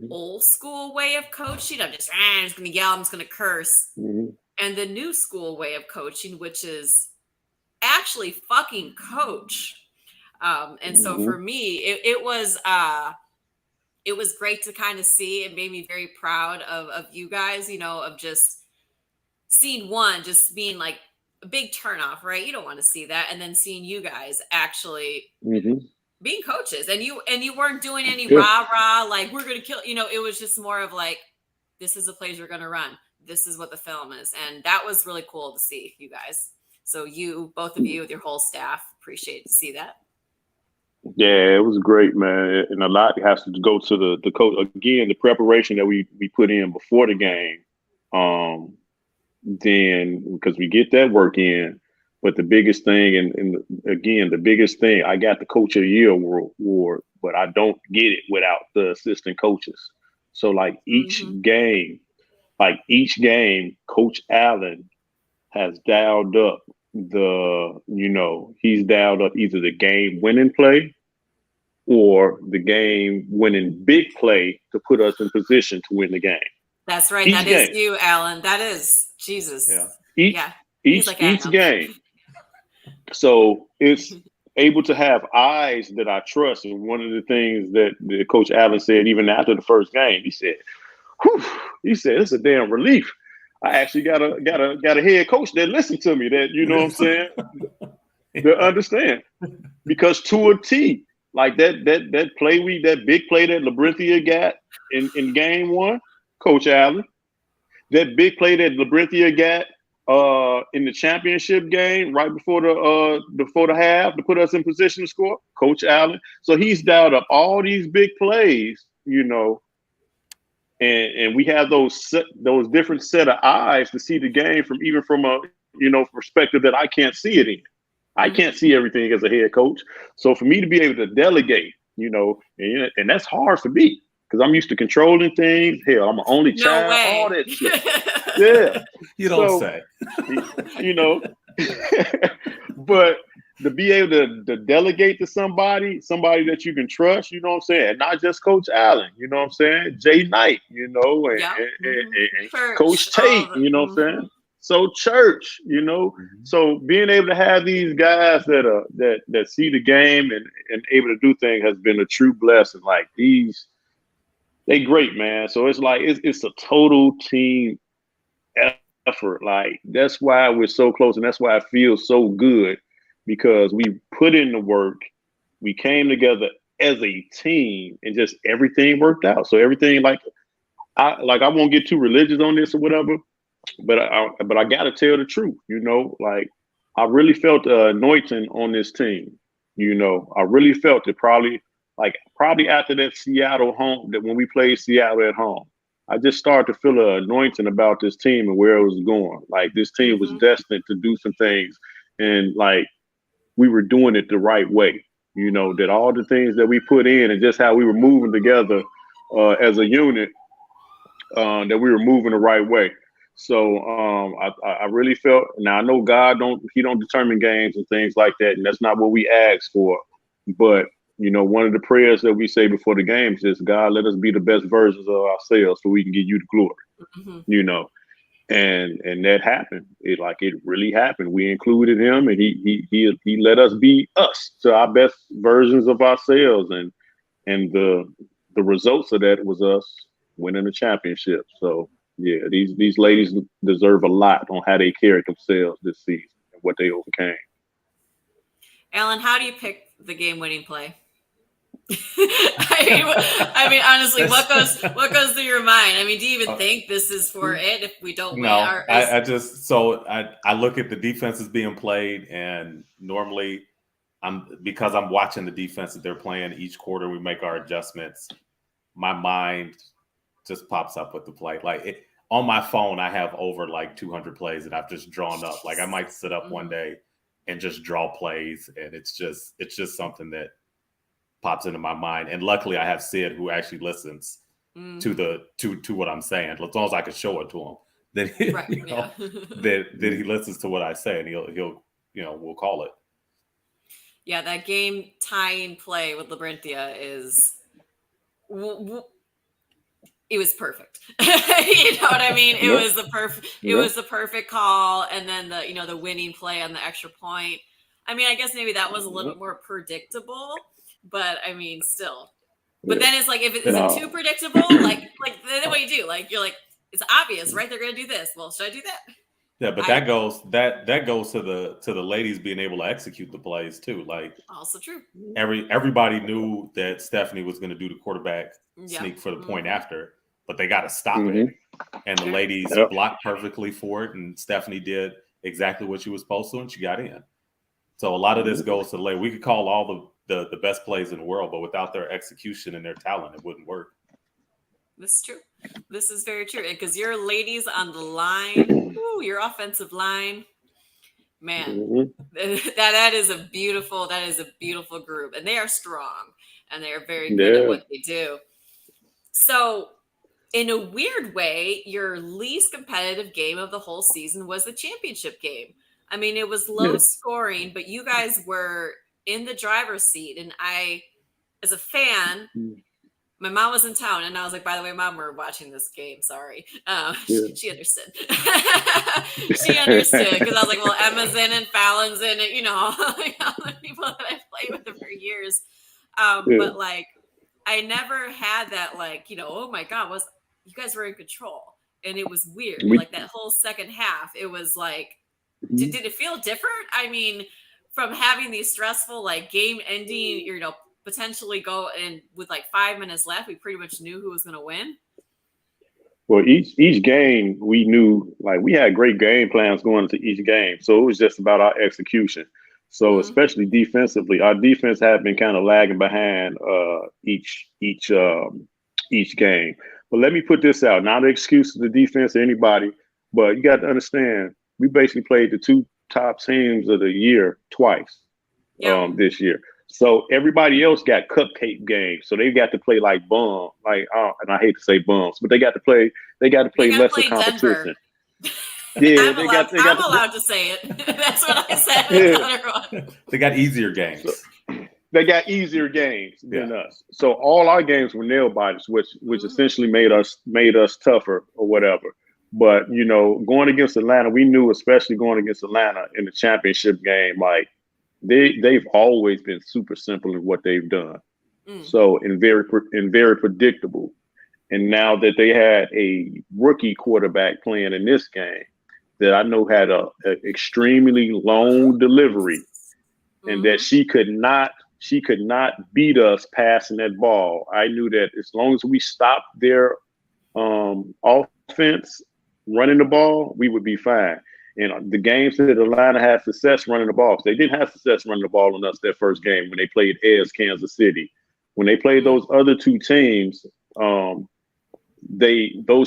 S1: old school way of coaching. I'm just going to yell, I'm just going to curse. And the new school way of coaching, which is actually fucking coach. And so for me, it was great to kind of see. It made me very proud of you guys, of just seeing one just being like a big turnoff, right? You don't want to see that. And then seeing you guys actually being coaches and you weren't doing any rah-rah, like we're going to kill, it was just more of like, this is the plays we're going to run. This is what the film is. And that was really cool to see you guys. So both of you with your whole staff, appreciate to see that.
S2: Yeah, it was great, man. And a lot has to go to the coach. Again, the preparation that we put in before the game. Then because we get that work in, but the biggest thing, and again, the biggest thing, I got the Coach of the Year award, but I don't get it without the assistant coaches. So like each game, Coach Allan has dialed up he's dialed up either the game winning play or the game winning big play to put us in position to win the game.
S1: That's right. That is you, Allan. That is Jesus.
S2: Yeah. Each game. So it's able to have eyes that I trust. And one of the things that Coach Allan said, even after the first game, he said, it's a damn relief. I actually got a head coach that listened to me, that, you know what I'm saying? To understand. Because to a T, Like that play that big play that Labyrinthia got in game one, Coach Allan. That big play that Labyrinthia got in the championship game right before the half to put us in position to score, Coach Allan. So he's dialed up all these big plays, and we have those different set of eyes to see the game from a perspective that I can't see it in. I can't see everything as a head coach. So for me to be able to delegate, and that's hard for me because I'm used to controlling things. Hell, I'm an only child, all that shit. Yeah.
S3: You don't say.
S2: But to be able to delegate to somebody that you can trust, you know what I'm saying? And not just Coach Allan, you know what I'm saying? Jay Knight, and Coach Tate, you know what I'm saying? So church, so being able to have these guys that see the game and able to do things has been a true blessing. Like they great, man. So it's like it's a total team effort. Like that's why we're so close, and that's why it feels so good because we put in the work. We came together as a team, and just everything worked out. So everything I won't get too religious on this or whatever. But I gotta tell the truth, like I really felt the anointing on this team. I really felt it probably after that Seattle home, that when we played Seattle at home, I just started to feel an anointing about this team and where it was going. Like this team was destined to do some things, and like we were doing it the right way. That all the things that we put in and just how we were moving together as a unit, that we were moving the right way. So I really felt. Now I know God don't determine games and things like that, and that's not what we ask for. But one of the prayers that we say before the games is, God, let us be the best versions of ourselves so we can give you the glory. And that happened. It really happened. We included him, and he let us be us to our best versions of ourselves, and the results of that was us winning the championship. So. Yeah, these ladies deserve a lot on how they carried themselves this season and what they overcame.
S1: Allan, how do you pick the game-winning play? I mean, honestly, what goes through your mind? I mean, do you even think this is for it if we don't win?
S3: I look at the defenses being played, and normally because I'm watching the defense that they're playing each quarter, we make our adjustments. My mind just pops up with the play. On my phone, I have over 200 plays that I've just drawn up. Like I might sit up one day and just draw plays, and it's just something that pops into my mind. And luckily, I have Sid who actually listens to what I'm saying. As long as I can show it to him, then that he listens to what I say, and he'll we'll call it.
S1: Yeah, that game tying play with Labyrinthia is. It was perfect. You know what I mean? It was the perfect. It was the perfect call, and then the winning play on the extra point. I mean, I guess maybe that was a little bit more predictable, but I mean, still. But then it's like, if it isn't too predictable, then what do you do? You're like, it's obvious, right? They're gonna do this. Well, should I do that?
S3: Yeah, but that goes to the ladies being able to execute the plays too.
S1: Also true.
S3: Everybody knew that Stephanie was going to do the quarterback sneak for the point after, but they got to stop it. And the ladies blocked perfectly for it, and Stephanie did exactly what she was supposed to, and she got in. So a lot of this goes to the lady. We could call all the best plays in the world, but without their execution and their talent, it wouldn't work.
S1: This is true. This is very true. Because your ladies on the line, your offensive line, man, that is a beautiful group, and they are strong, and they are very good at what they do. So, in a weird way, your least competitive game of the whole season was the championship game. I mean, it was low scoring, but you guys were in the driver's seat, and I, as a fan. My mom was in town, and I was like, by the way, Mom, we're watching this game. Sorry. She understood. She understood, because I was like, well, Emma's in it, Fallon's in it, all the people that I played with for years. But I never had that, oh my God, you guys were in control. And it was weird. That whole second half, it was did it feel different? I mean, from having these stressful, game ending, potentially go in with like 5 minutes left, we pretty much knew who was going to win?
S2: Well, each game we knew, like, we had great game plans going into each game, so it was just about our execution. So especially defensively, our defense had been kind of lagging behind each game. But let me put this out, not an excuse to the defense or anybody, but you got to understand, we basically played the two top teams of the year twice this year. So everybody else got cupcake games, so they got to play like bum, and I hate to say bums, but they got to play lesser competition.
S1: Yeah, I'm allowed to say it. That's what I said.
S2: Yeah.
S3: They got easier games.
S2: So, they got easier games than us. So all our games were nail biters, which essentially made us tougher or whatever. But going against Atlanta, we knew, especially going against Atlanta in the championship game, like they've always been super simple in what they've done. So and very predictable. And now that they had a rookie quarterback playing in this game that I know had a extremely long delivery, and that she could not beat us passing that ball. I knew that as long as we stopped their offense running the ball, we would be fine. And the games that Atlanta had success running the ball, they didn't have success running the ball on us that first game when they played as Kansas City. When they played those other two teams, those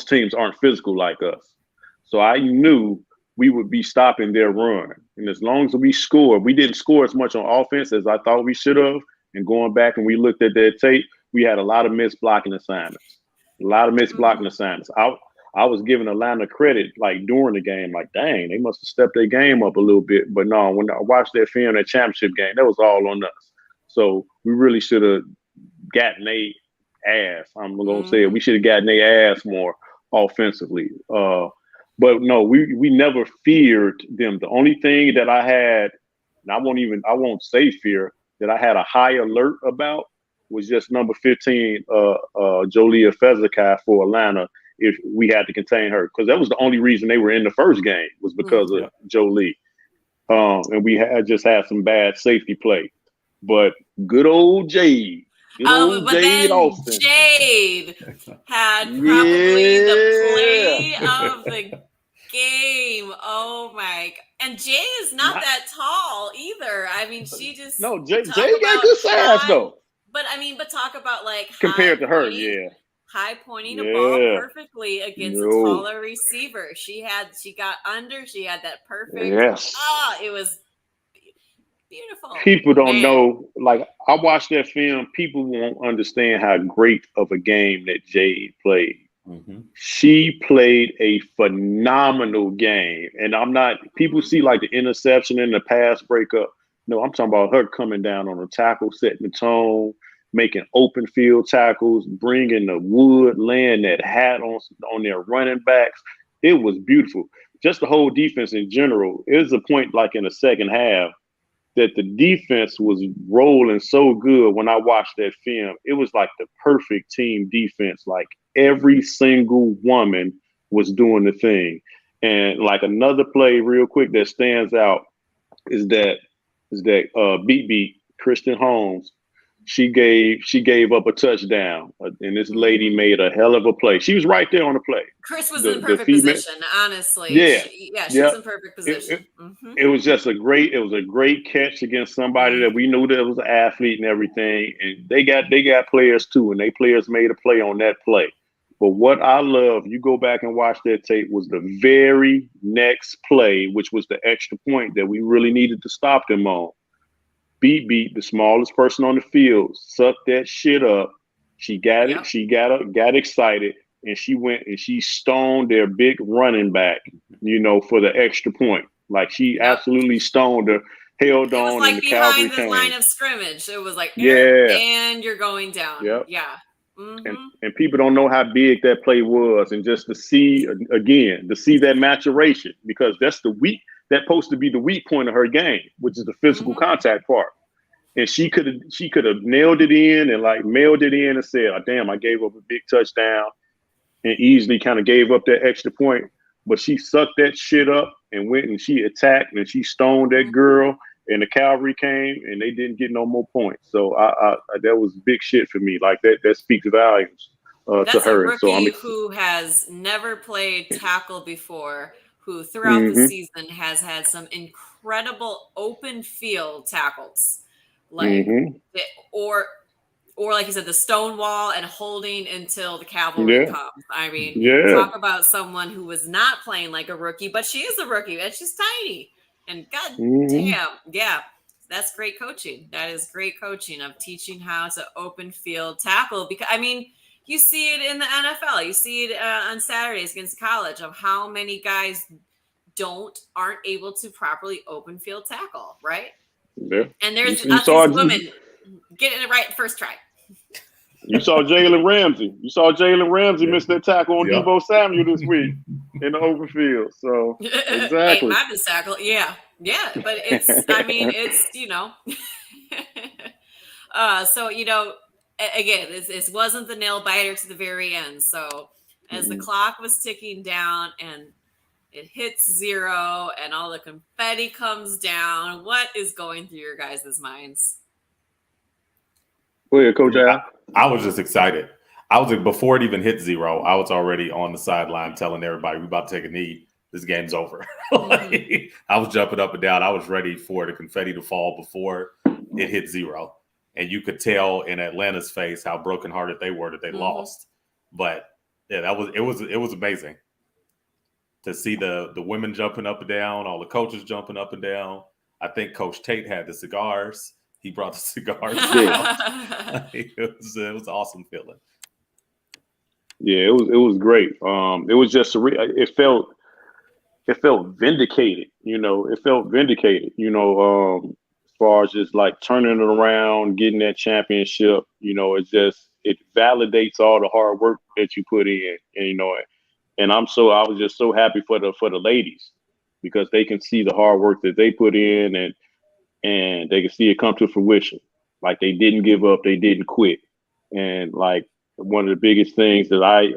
S2: teams aren't physical like us. So I knew we would be stopping their run. And as long as we scored, we didn't score as much on offense as I thought we should have. And going back and we looked at that tape, we had a lot of missed blocking assignments. I was giving Atlanta credit, like, during the game, like, dang, they must have stepped their game up a little bit. But no, when I watched that film, that championship game, that was all on us. So we really should have gotten their ass. I'm going to say it. We should have gotten their ass more offensively. But no, we never feared them. The only thing that I had, and I won't say fear, that I had a high alert about was just number 15, Jolia Fezakai for Atlanta. If we had to contain her, because that was the only reason they were in the first game was because of Jolie. And we had some bad safety play. But good old Jade. Austin.
S1: Jade had probably the play of the game. Oh my! And Jade is not that tall either. I mean, she just
S2: Jade got good size though.
S1: But talk about like
S2: compared to her,
S1: high pointing a ball perfectly against a taller receiver. She got under. She had that perfect.
S2: Yes.
S1: It was beautiful.
S2: People don't know. Like, I watched that film. People won't understand how great of a game that Jade played. She played a phenomenal game. And people see like the interception and the pass breakup. No, I'm talking about her coming down on a tackle, setting the tone, making open field tackles, bringing the wood, laying that hat on their running backs. It was beautiful. Just the whole defense in general. It was a point like in the second half that the defense was rolling so good when I watched that film. It was like the perfect team defense. Like, every single woman was doing the thing. And like, another play real quick that stands out is that Beat Christian Holmes. She gave up a touchdown, and this lady made a hell of a play. She was right there on the play.
S1: Chris was in perfect position, honestly.
S2: Yeah,
S1: she was in perfect position.
S2: It was just a great catch against somebody that we knew that was an athlete and everything. And they got players too, and they players made a play on that play. But what I love, you go back and watch that tape, was the very next play, which was the extra point that we really needed to stop them on. Beat, the smallest person on the field, sucked that shit up. She got it. She got excited, and she went and she stoned their big running back, for the extra point. Like, she absolutely stoned her, held on,
S1: was like
S2: and the Cavalry
S1: behind the line of scrimmage. It was like, and you're going down.
S2: Yep. Yeah. And people don't know how big that play was, and just to see that maturation, because that's supposed to be the weak point of her game, which is the physical contact part. And she could have nailed it in and like mailed it in and said, "Oh, damn, I gave up a big touchdown," and easily kind of gave up that extra point. But she sucked that shit up and went and she attacked and she stoned that girl. and the cavalry came and they didn't get no more points. So I that was big shit for me. Like that speaks volumes to
S1: That's a
S2: her. And so
S1: rookie who has never played tackle before, who throughout the
S2: mm-hmm.
S1: season has had some incredible open field tackles, like
S2: Mm-hmm.
S1: or like you said, the stone wall and holding until the cavalry
S2: Yeah.
S1: comes. I mean,
S2: Yeah.
S1: talk about someone who was not playing like a rookie, but she is a rookie and she's tiny. And god
S2: Mm-hmm.
S1: damn, yeah, that's great coaching. That is great coaching of teaching how to open field tackle. Because I mean, you see it in the NFL. You see it on Saturdays against college of how many guys aren't able to properly open field tackle, right?
S2: Yeah.
S1: And there's
S2: You
S1: us
S2: saw
S1: these women getting it right first try.
S2: You saw Jalen Ramsey. You saw Jalen Ramsey miss that tackle on Deebo Samuel this week in the open field. So exactly.
S1: Not the tackle. Yeah. But it's, I mean, it's, so, again, this wasn't the nail biter to the very end. So as the clock was ticking down and it hits 0 and all the confetti comes down, what is going through your guys' minds?
S2: Go ahead, Coach Al.
S3: I was just excited. I was before it even hit 0. I was already on the sideline telling everybody we're about to take a knee. This game's over. I was jumping up and down. I was ready for the confetti to fall before it hit 0, and you could tell in Atlanta's face how brokenhearted they were that they lost. But yeah, it was amazing to see the women jumping up and down, all the coaches jumping up and down. I think Coach Tate had the cigars. He brought the cigars out. It was an awesome feeling.
S2: Yeah, it was great. It was just it felt vindicated. It felt vindicated. As far as just like turning it around, getting that championship. It validates all the hard work that you put in, and I was just so happy for the ladies because they can see the hard work that they put in and they can see it come to fruition. Like they didn't give up, they didn't quit. And like one of the biggest things that I,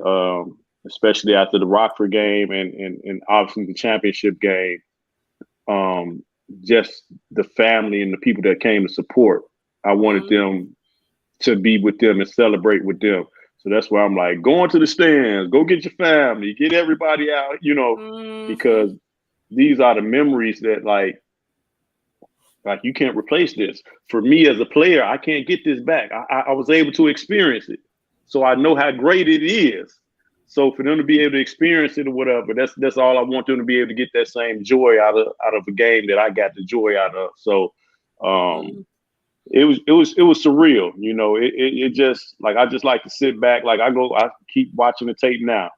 S2: especially after the Rockford game and obviously the championship game, just the family and the people that came to support, I wanted them to be with them and celebrate with them. So that's why I'm like, going to the stands, go get your family, get everybody out, because these are the memories that like you can't replace this. For me as a player, I can't get this back. I was able to experience it. So I know how great it is. So for them to be able to experience it or whatever, that's all I want them to be able to get that same joy out of a game that I got the joy out of. So it was surreal. It just like I just like to sit back. Like I keep watching the tape now.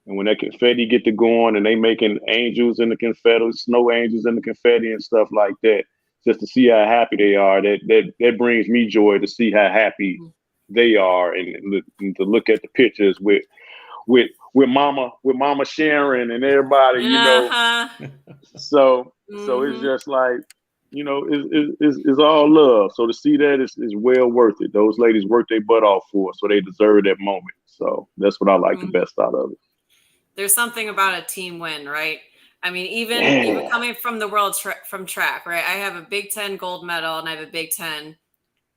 S2: And when that confetti get to going and they making angels in the confetti, snow angels in the confetti and stuff like that, just to see how happy they are, that brings me joy to see how happy they are and to look at the pictures with Mama Sharon and everybody, So it's just like, it's all love. So to see that is well worth it. Those ladies worked their butt off for us, so they deserve that moment. So that's what I like the best out of it.
S1: There's something about a team win, right? I mean, even coming from the world from track, right? I have a Big Ten gold medal and I have a Big Ten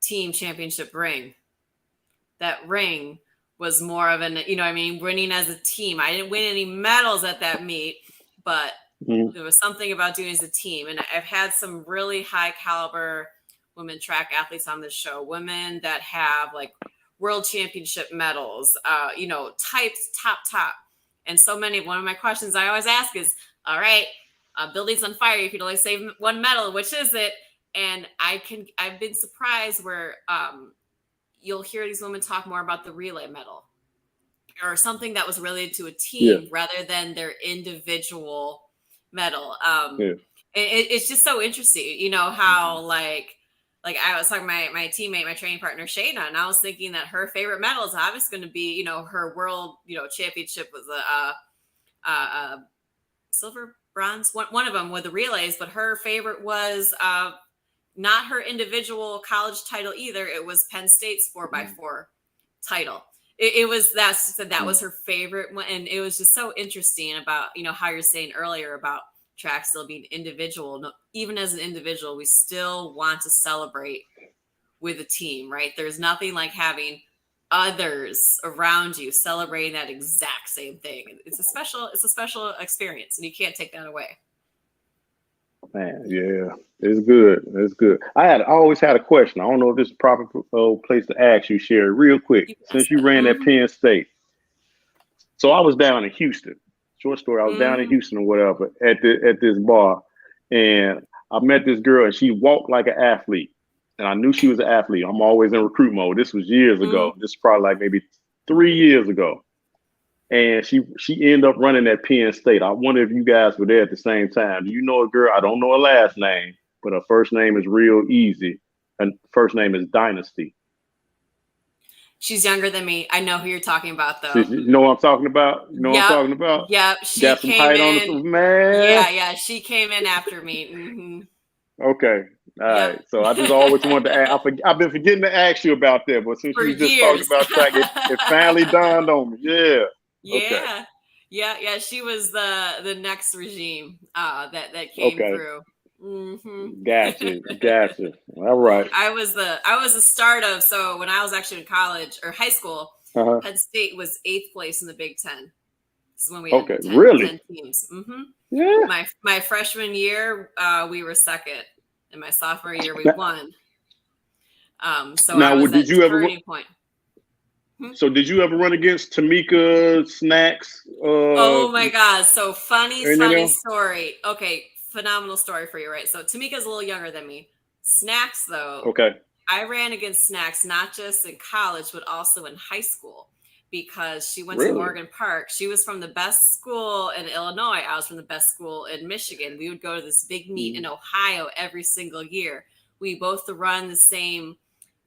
S1: team championship ring. That ring was more of an, winning as a team. I didn't win any medals at that meet, but there was something about doing as a team. And I've had some really high caliber women track athletes on this show, women that have like world championship medals, types top. And so one of my questions I always ask is, all right, building's on fire. You could only save one medal. Which is it? And I've been surprised where you'll hear these women talk more about the relay medal or something that was related to a team rather than their individual medal. It's just so interesting, how like I was talking to my teammate, my training partner, Shayna, and I was thinking that her favorite medal is obviously going to be, her world, championship was a silver, bronze, one of them with the relays, but her favorite was not her individual college title either. It was Penn State's 4x4 title. It was that was her favorite one. And it was just so interesting about, how you're saying earlier about track still being individual. No, even as an individual, we still want to celebrate with a team, right? There's nothing like having others around you celebrating that exact same thing. It's a special experience, and you can't take that away.
S2: Man, yeah, it's good. It's good. I always had a question. I don't know if this is a proper place to ask you, Sherry, real quick. Since you ran at Penn State, so I was down in Houston. Short story. I was down in Houston or whatever at this bar, and I met this girl, and she walked like an athlete, and I knew she was an athlete. I'm always in recruit mode. This was years ago. This is probably like maybe 3 years ago. And she ended up running at Penn State. I wonder if you guys were there at the same time. Do you know a girl? I don't know her last name, but her first name is real easy. And first name is Dynasty.
S1: She's younger than me. I know who you're talking about, though.
S2: You know what I'm talking about? You know what I'm talking about?
S1: Yep. She
S2: got some height
S1: in.
S2: On the man.
S1: Yeah. She came in after me.
S2: Okay. All right. So I just always wanted to ask. I've been forgetting to ask you about that, but since you just talked about track, it finally dawned on me. Yeah.
S1: Yeah.
S2: Okay.
S1: Yeah. She was the next regime that came through.
S2: Gotcha. All right.
S1: I was the start of, so when I was actually in college or high school, Penn State was 8th place in the Big Ten. This is when we had 10 teams. Yeah. My freshman year, we were 2nd, and my sophomore year we won. So
S2: now,
S1: I was
S2: did you ever
S1: turning point.
S2: So did you ever run against Tamika Snacks?
S1: Oh my God! So funny story. Okay, phenomenal story for you, right? So Tamika's a little younger than me. Snacks, though.
S2: Okay.
S1: I ran against Snacks not just in college, but also in high school, because she went to Morgan Park. She was from the best school in Illinois. I was from the best school in Michigan. We would go to this big meet in Ohio every single year. We both run the same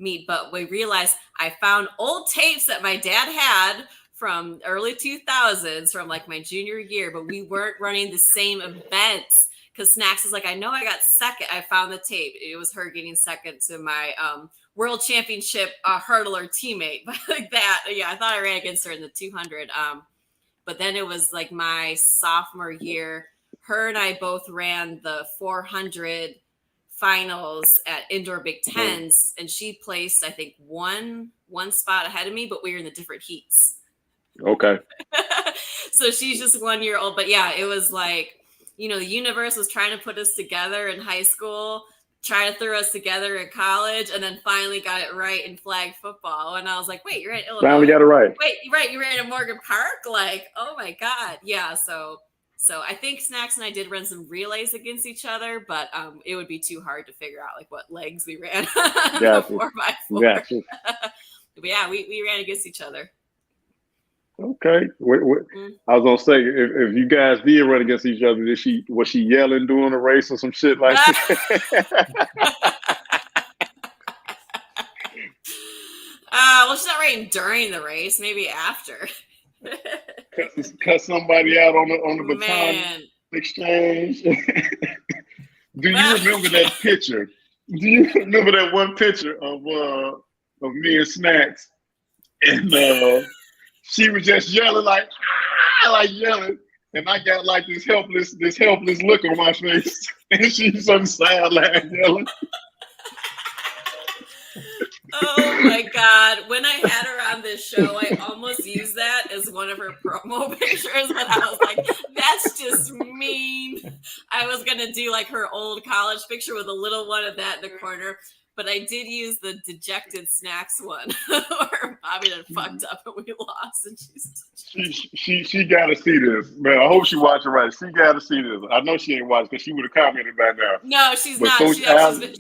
S1: meet, but we realized I found old tapes that my dad had from early 2000s, from like my junior year, but we weren't running the same events. Because Snacks is like, I know I got second. I found the tape. It was her getting second to my world championship hurdler teammate. But like that, yeah, I thought I ran against her in the 200. But then it was like my sophomore year. Her and I both ran the 400 finals at indoor Big Tens, and she placed, I think, one spot ahead of me, but we were in the different heats.
S2: Okay.
S1: So she's just 1 year old. But yeah, it was like, the universe was trying to put us together in high school, trying to throw us together in college, and then finally got it right in flag football. And I was like, wait, you're in Illinois.
S2: Finally got it right.
S1: Wait, you're right. You ran at Morgan Park? Like, oh my God. Yeah. So I think Snacks and I did run some relays against each other, but it would be too hard to figure out like what legs we ran.
S2: Gotcha.
S1: 4x4.
S2: Gotcha.
S1: But yeah, we ran against each other.
S2: Okay. I was gonna say, if you guys did run against each other, was she yelling during the race or some shit like that?
S1: Well, she's not running during the race. Maybe after.
S2: Cut somebody out on the baton exchange. Do you remember that picture? Do you remember that one picture of me and Snacks? And she was just yelling like yelling, and I got like this helpless look on my face, and she's on the sideline yelling.
S1: Oh my God. When I had her on this show, I almost used that as one of her promo pictures, but I was like, that's just mean. I was going to do like her old college picture with a little one of that in the corner, but I did use the dejected Snacks one where Bobby done fucked up and we lost. And
S2: she got to see this, man. I hope she watching right. She got to see this. I know she ain't watching because she would have commented by now.
S1: No, she's not.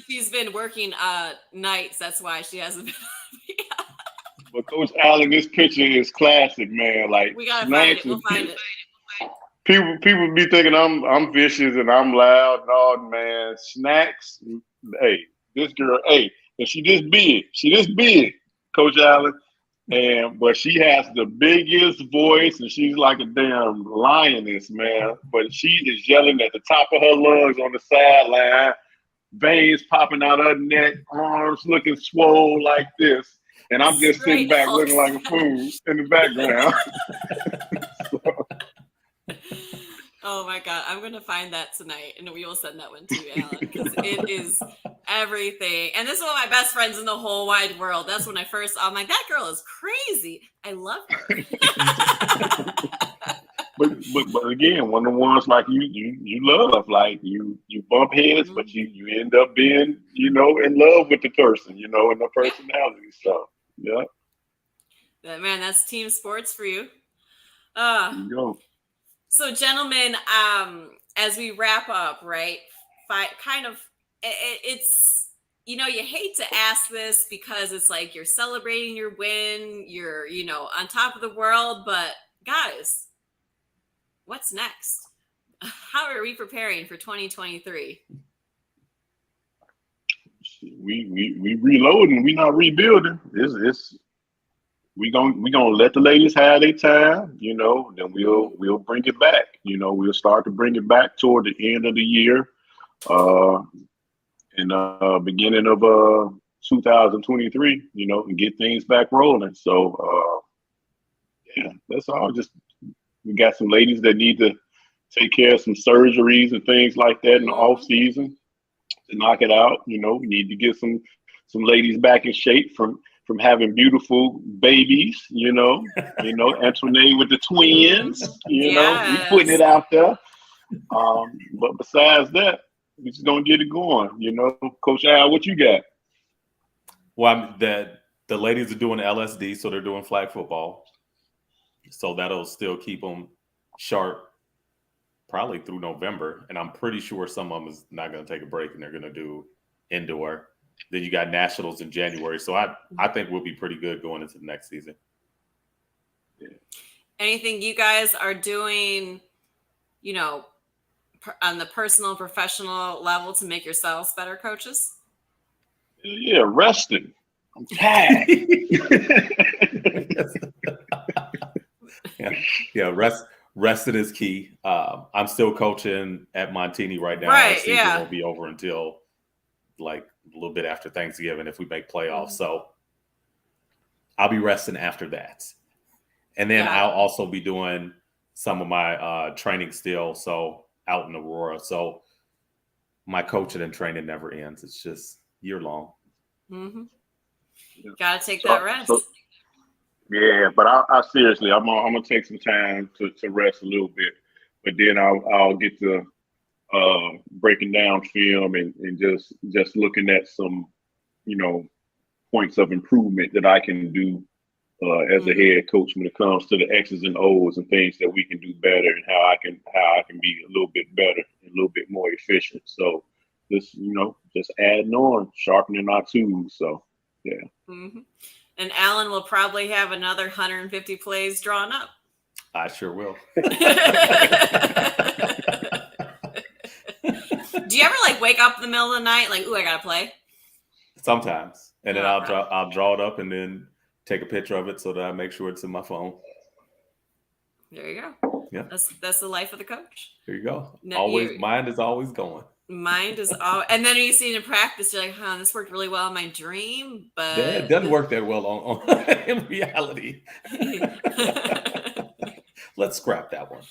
S1: She's been working nights. That's why she hasn't been. Yeah.
S2: But Coach Allan, this picture is classic, man. Like,
S1: we gotta find it. We'll find it.
S2: People be thinking I'm vicious and I'm loud. No, man. Snacks. Hey, this girl. Hey, and she this big, Coach Allan. But she has the biggest voice, and she's like a damn lioness, man. But she is yelling at the top of her lungs on the sideline, veins popping out her neck, arms looking swole like this. And I'm just sitting back looking like a fool in the background.
S1: Oh my God, I'm going to find that tonight and we will send that one to you, Allan, because it is everything. And this is one of my best friends in the whole wide world. That's when I'm like, that girl is crazy. I love her.
S2: But again, one of the ones like you love, like you bump heads, but you end up being, in love with the person, and the personality. So yeah.
S1: Man, that's team sports for you.
S2: There you go.
S1: So, gentlemen, as we wrap up, right? It's you hate to ask this because it's like you're celebrating your win, you're on top of the world, but guys, what's next? How are we preparing for 2023?
S2: We reloading. We not rebuilding. We gonna let the ladies have their time, then we'll bring it back. We'll start to bring it back toward the end of the year, and beginning of 2023, and get things back rolling. So yeah, that's all. Just we got some ladies that need to take care of some surgeries and things like that in the off season to knock it out. We need to get some ladies back in shape from having beautiful babies, Antoinette with the twins, we putting it out there. But besides that, we just gonna get it going, Coach Al, what you got?
S3: Well, the ladies are doing LSD, so they're doing flag football. So that'll still keep them sharp probably through November. And I'm pretty sure some of them is not going to take a break and they're going to do indoor. Then you got nationals in January. So I think we'll be pretty good going into the next season.
S2: Yeah.
S1: Anything you guys are doing, on the personal, professional level to make yourselves better coaches?
S2: Yeah, resting. I'm tired.
S3: Resting is key. I'm still coaching at Montini right now.
S1: Right,
S3: Our season won't be over until like a little bit after Thanksgiving if we make playoffs. So I'll be resting after that. And then I'll also be doing some of my training still. So out in Aurora. So my coaching and training never ends. It's just year long.
S1: Mm-hmm. Gotta take that rest.
S2: Yeah, but I seriously, I'm gonna take some time to rest a little bit, but then I'll get to breaking down film and just looking at some, points of improvement that I can do as a head coach when it comes to the X's and O's and things that we can do better and how I can be a little bit better and a little bit more efficient. So just adding on, sharpening our tools. So yeah.
S1: Mm-hmm. And Allan will probably have another 150 plays drawn up.
S3: I sure will.
S1: Do you ever wake up in the middle of the night like, ooh, I gotta play?
S3: Sometimes, and then I'll draw it up and then take a picture of it so that I make sure it's in my phone.
S1: There you go.
S3: Yeah,
S1: that's the life of the coach.
S3: There you go.
S1: No,
S3: mind is always going.
S1: Mind is all, and then you see it in practice, you're like, this worked really well in my dream, but
S3: yeah, it doesn't work that well on in reality. Let's scrap that one.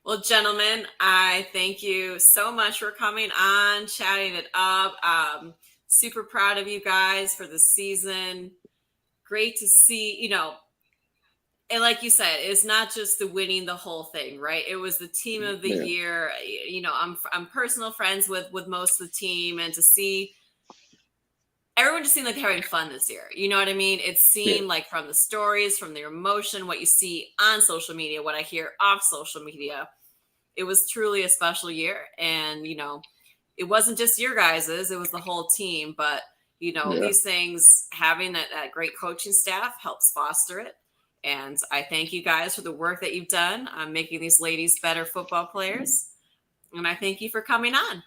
S1: Well, gentlemen, I thank you so much for coming on, chatting it up. Super proud of you guys for the season. Great to see, and like you said, it's not just the winning the whole thing, right? It was the team of the year. I'm personal friends with most of the team, and to see everyone just seemed like they're having fun this year. You know what I mean? It seemed like from the stories, from their emotion, what you see on social media, what I hear off social media, it was truly a special year. And, it wasn't just your guys's, it was the whole team. But, these things, having that great coaching staff helps foster it. And I thank you guys for the work that you've done on making these ladies better football players. And I thank you for coming on.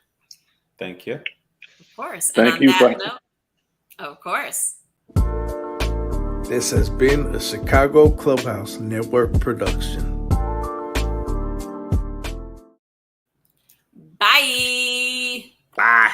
S3: Thank you.
S1: Of course.
S2: Thank you.
S1: Of course.
S4: This has been a Chicago Clubhouse Network production.
S1: Bye.
S4: Bye.